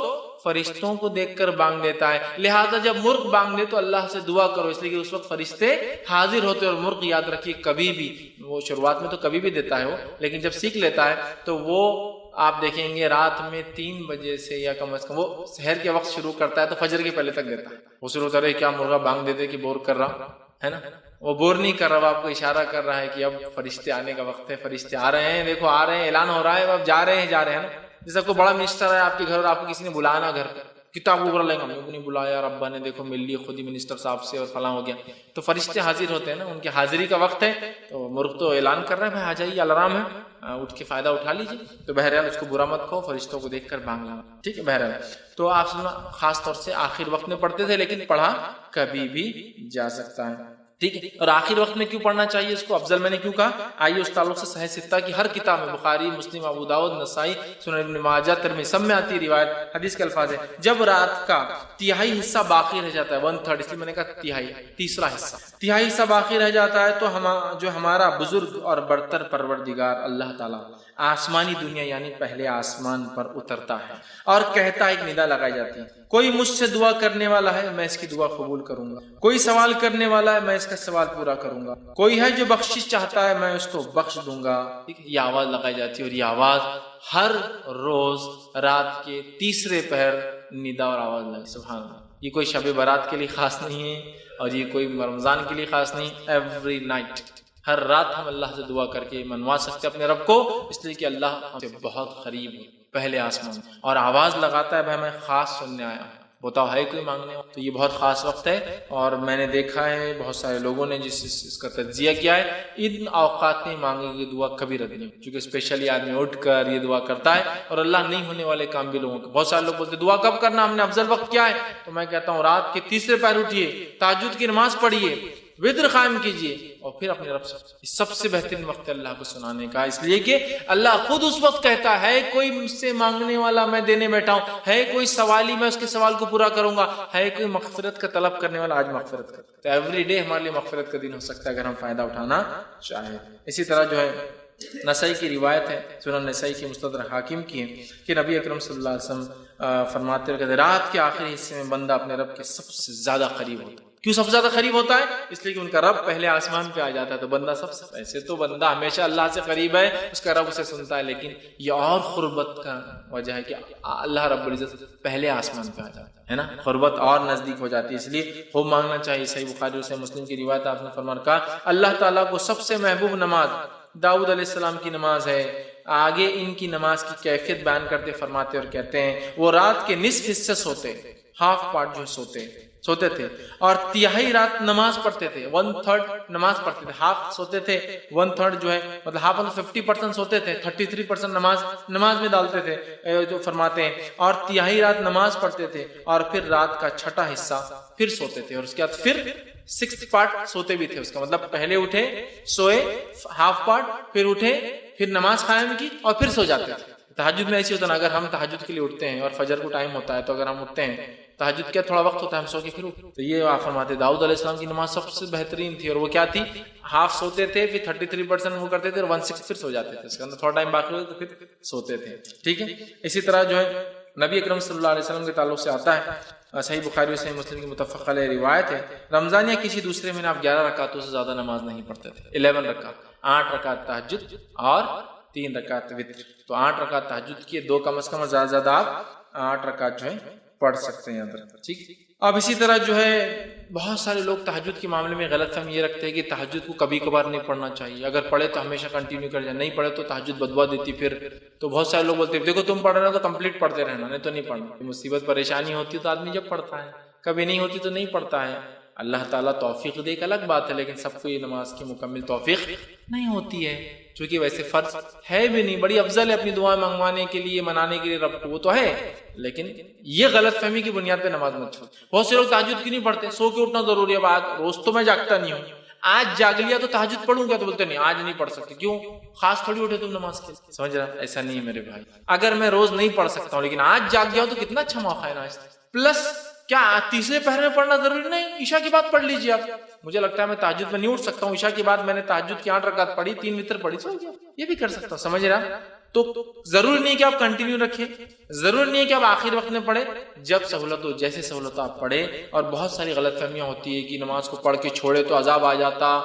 فرشتوں کو دیکھ کر بانگ دیتا ہے، لہٰذا جب مرغ بانگ دے تو اللہ سے دعا کرو، اس لیے کہ اس وقت فرشتے حاضر ہوتے۔ اور مرغ یاد رکھیے کبھی بھی، وہ شروعات میں تو کبھی بھی دیتا ہے وہ، لیکن جب سیکھ لیتا ہے تو وہ آپ دیکھیں گے رات میں 3 بجے سے یا کم از کم وہ سحر کے وقت شروع کرتا ہے تو فجر کے پہلے تک دیتا ہے۔ وہ شروع ہوتا ہے کیا مرغا بانگ دے دے کہ بور کر رہا ہے نا، وہ بور نہیں کر رہا، وہ آپ کو اشارہ کر رہا ہے کہ اب فرشتے آنے کا وقت ہے، فرشتے آ رہے ہیں، دیکھو آ رہے ہیں، اعلان ہو رہا ہے، اب جا رہے ہیں نا۔ جیسا کوئی بڑا منسٹر ہے آپ کے گھر اور آپ کو کسی نے بلایا نا گھر پر، کتاب اوپر لیں گے، ہم کو نہیں بلایا، ربا نے دیکھو مل لی خود ہی منسٹر صاحب سے اور فلاں ہو گیا، تو فرشتے حاضر ہوتے ہیں نا، ان کی حاضری کا وقت ہے، تو مرغ تو اعلان کر رہا ہے بھائی آ جائیے، الارم ہے، اٹھ کے فائدہ اٹھا لیجیے۔ تو بہرحال اس کو برا مت کہو، فرشتوں کو دیکھ کر بانگ لانا، ٹھیک ہے۔ بہرحال تو آپ خاص طور سے آخر وقت میں پڑھتے تھے، لیکن پڑھا کبھی بھی جا سکتا ہے، ٹھیک ہے۔ اور آخر وقت میں کیوں پڑھنا چاہیے اس کو افضل میں نے کیوں کہا؟ آئیے اس تعلق سے صحیح ستہ کی ہر کتاب میں، بخاری، مسلم، ابو داؤد، نسائی، سنن ابن ماجہ، ترمذی، سب میں آتی روایت، حدیث کے الفاظ ہے جب رات کا تہائی حصہ باقی رہ جاتا ہے، 1/3، اس لیے میں نے کہا تہائی، تیسرا حصہ، تہائی حصہ باقی رہ جاتا ہے تو جو ہمارا بزرگ اور برتر پروردگار اللہ تعالیٰ آسمانی دنیا یعنی پہلے آسمان پر اترتا ہے اور کہتا ہے، ایک ندا لگائی جاتی ہے، کوئی مجھ سے دعا کرنے والا ہے میں اس کی دعا قبول کروں گا، کوئی سوال کرنے والا ہے میں اس کا سوال پورا کروں گا، کوئی ہے جو بخشش چاہتا ہے میں اس کو بخش دوں گا۔ یہ آواز لگائی جاتی ہے، اور یہ آواز ہر روز رات کے تیسرے پہر ندا اور آواز لگائی۔ سبحان اللہ، یہ کوئی شب برات کے لیے خاص نہیں ہے، اور یہ کوئی رمضان کے لیے خاص نہیں، ایوری نائٹ، ہر رات ہم اللہ سے دعا کر کے منوا سکتے اپنے رب کو، اس لیے کہ اللہ ہم سے بہت قریب ہے، پہلے آسمان، اور آواز لگاتا ہے بھائی میں خاص سننے آیا ہوں، بتاؤ ہے کوئی مانگنے والا؟ تو یہ بہت خاص وقت ہے، اور میں نے دیکھا ہے بہت سارے لوگوں نے اس کا تجزیہ کیا ہے، ان اوقات میں مانگے گی دعا کبھی رد نہیں، کیونکہ اسپیشلی آدمی اٹھ کر یہ دعا کرتا ہے، اور اللہ نہیں ہونے والے کام بھی لوگوں کے، بہت سارے لوگ بولتے دعا کب کرنا، ہم نے افضل وقت کیا ہے؟ تو میں کہتا ہوں رات کے تیسرے پہر اٹھیے، تہجد کی نماز پڑھیے، وتر قائم کیجیے، اور پھر اپنے رب سے سب سے بہترین وقت ہے اللہ کو سنانے کا، اس لیے کہ اللہ خود اس وقت کہتا ہے کوئی مجھ سے مانگنے والا میں دینے بیٹھا ہوں، ہے کوئی سوالی میں اس کے سوال کو پورا کروں گا، ہے کوئی مغفرت کا طلب کرنے والا آج مغفرت کرتا ہے۔ تو ایوری ڈے ہمارے لیے مغفرت کا دن ہو سکتا ہے اگر ہم فائدہ اٹھانا چاہیں۔ اسی طرح جو ہے نسائی کی روایت ہے، سنن نسائی کی مستدرک حاکم کی ہے کہ نبی اکرم صلی اللہ علیہ وسلم فرماتے ہیں کہ رات کے آخری حصے میں بندہ اپنے رب کے سب سے زیادہ قریب ہوتا ہے۔ کیوں سب سے زیادہ قریب ہوتا ہے؟ اس لیے کہ ان کا رب پہلے آسمان پہ آ جاتا ہے، تو بندہ سب سے ایسے تو بندہ ہمیشہ اللہ سے قریب ہے، اس کا رب اسے سنتا ہے، لیکن یہ اور قربت کا وجہ ہے کہ اللہ رب العزت پہلے آسمان پہ آ جاتا ہے نا، قربت اور نزدیک ہو جاتی ہے، اس لیے خوب مانگنا چاہیے۔ صحیح بخاری اور صحیح مسلم کی روایت آپ نے فرمان کہا اللہ تعالیٰ کو سب سے محبوب نماز داؤد علیہ السلام کی نماز ہے۔ آگے ان کی نماز کی کیفیت بیان کرتے فرماتے اور کہتے ہیں وہ رات کے نصف حصے سوتے، ہاف پارٹ جو سوتے تھے، اور تہائی رات نماز پڑھتے تھے، 1/3 نماز پڑھتے تھے، ہاف سوتے تھے، 1/3 جو ہے مطلب ہاف 50% سوتے تھے، 33% نماز میں ڈالتے تھے جو فرماتے ہیں، اور تہائی رات نماز پڑھتے تھے، اور پھر رات کا چھٹا حصہ پھر سوتے تھے، اور اس کے بعد پھر 6 پارٹ سوتے بھی تھے۔ اس کا مطلب پہلے اٹھے، سوئے ہاف پارٹ، پھر اٹھے، پھر نماز قائم کی، اور پھر سو جاتے تھے۔ تہجد میں ایسی ہوتا ہے نا، اگر ہم تہجد کے لیے اٹھتے ہیں اور فجر کو ٹائم ہوتا ہے، تو اگر ہم اٹھتے ہیں تہجد کیا تھوڑا وقت ہوتا ہے، ہم سو کے پھر اٹھتے، تو یہ آپ فرماتے داؤد علیہ السلام کی نماز سب سے بہترین تھی، اور وہ کیا تھی؟ ہاف سوتے تھے، پھر 33% وہ کرتے تھے، اور 1/6 پھر سو جاتے تھے، اس کے اندر تھوڑا ٹائم باقی ہوتا تو پھر سوتے تھے۔ ٹھیک ہے، اسی طرح جو ہے نبی اکرم صلی اللہ علیہ وسلم کے تعلق سے آتا ہے، صحیح بخاری اور صحیح مسلم کی متفق علیہ روایت ہے، رمضان یا کسی دوسرے میں آپ 11 رکعتوں سے زیادہ نماز نہیں پڑھتے تھے، 11 رکعت، 8 رکعت تہجد اور 3 رکعت وتر، تو 8 رکعت تہجد کی 2 کم از کم، زیادہ زیادہ آپ 8 رکعت جو ہے پڑھ سکتے ہیں اندر۔ ٹھیک، اب اسی طرح جو ہے بہت سارے لوگ تہجد کے معاملے میں غلط فہمی یہ رکھتے ہیں کہ تہجد کو کبھی کبھار نہیں پڑھنا چاہیے، اگر پڑھے تو ہمیشہ کنٹینیو کر جائے، نہیں پڑھے تو تہجد بدوا دیتی پھر، تو بہت سارے لوگ بولتے ہیں دیکھو تم پڑھ رہے ہو تو کمپلیٹ پڑھتے رہنا، نہیں تو نہیں پڑھنا۔ مصیبت پریشانی ہوتی ہے تو آدمی جب پڑھتا ہے، کبھی نہیں ہوتی تو نہیں پڑھتا ہے۔ اللہ تعالیٰ توفیق دے ایک الگ بات ہے، لیکن سب کو یہ نماز کی مکمل توفیق نہیں ہوتی ہے، چونکہ ویسے فرض ہے بھی نہیں، بڑی افضل ہے اپنی دعائیں منگوانے کے لیے، منانے کے لیے رب کو، وہ تو ہے، لیکن یہ غلط فہمی کی بنیاد پہ نماز مت چھوڑ۔ بہت سے لوگ تہجد کی نہیں پڑھتے، سو کے اٹھنا ضروری ہے، اب آج روز تو میں جاگتا نہیں ہوں، آج جاگ لیا تو تہجد پڑھوں گا، تو بولتے نہیں آج نہیں پڑھ سکتے، کیوں؟ خاص تھوڑی اٹھے تم نماز کے، سمجھ رہا؟ ایسا نہیں ہے میرے بھائی، اگر میں روز نہیں پڑھ سکتا ہوں لیکن آج جاگ گیا ہوں تو کتنا اچھا موقع ہے نا، پلس کیا تیسرے پہر میں پڑھنا ضروری نہیں، عشاء کے بعد پڑھ لیجیے آپ۔ مجھے لگتا ہے میں تہجد میں نہیں اٹھ سکتا ہوں، عشاء کے بعد میں نے تہجد کی 8 رکعت پڑھی، 3 وتر پڑھی، سو گیا، یہ بھی کر سکتا ہوں، سمجھ رہا؟ تو ضروری نہیں کہ آپ کنٹینیو رکھیں، ضروری نہیں کہ آپ آخر وقت میں پڑھیں، جب سہولت ہو، جیسے سہولت آپ پڑھیں۔ اور بہت ساری غلط فہمیاں ہوتی ہے کہ نماز کو پڑھ کے چھوڑے تو عذاب آ جاتا،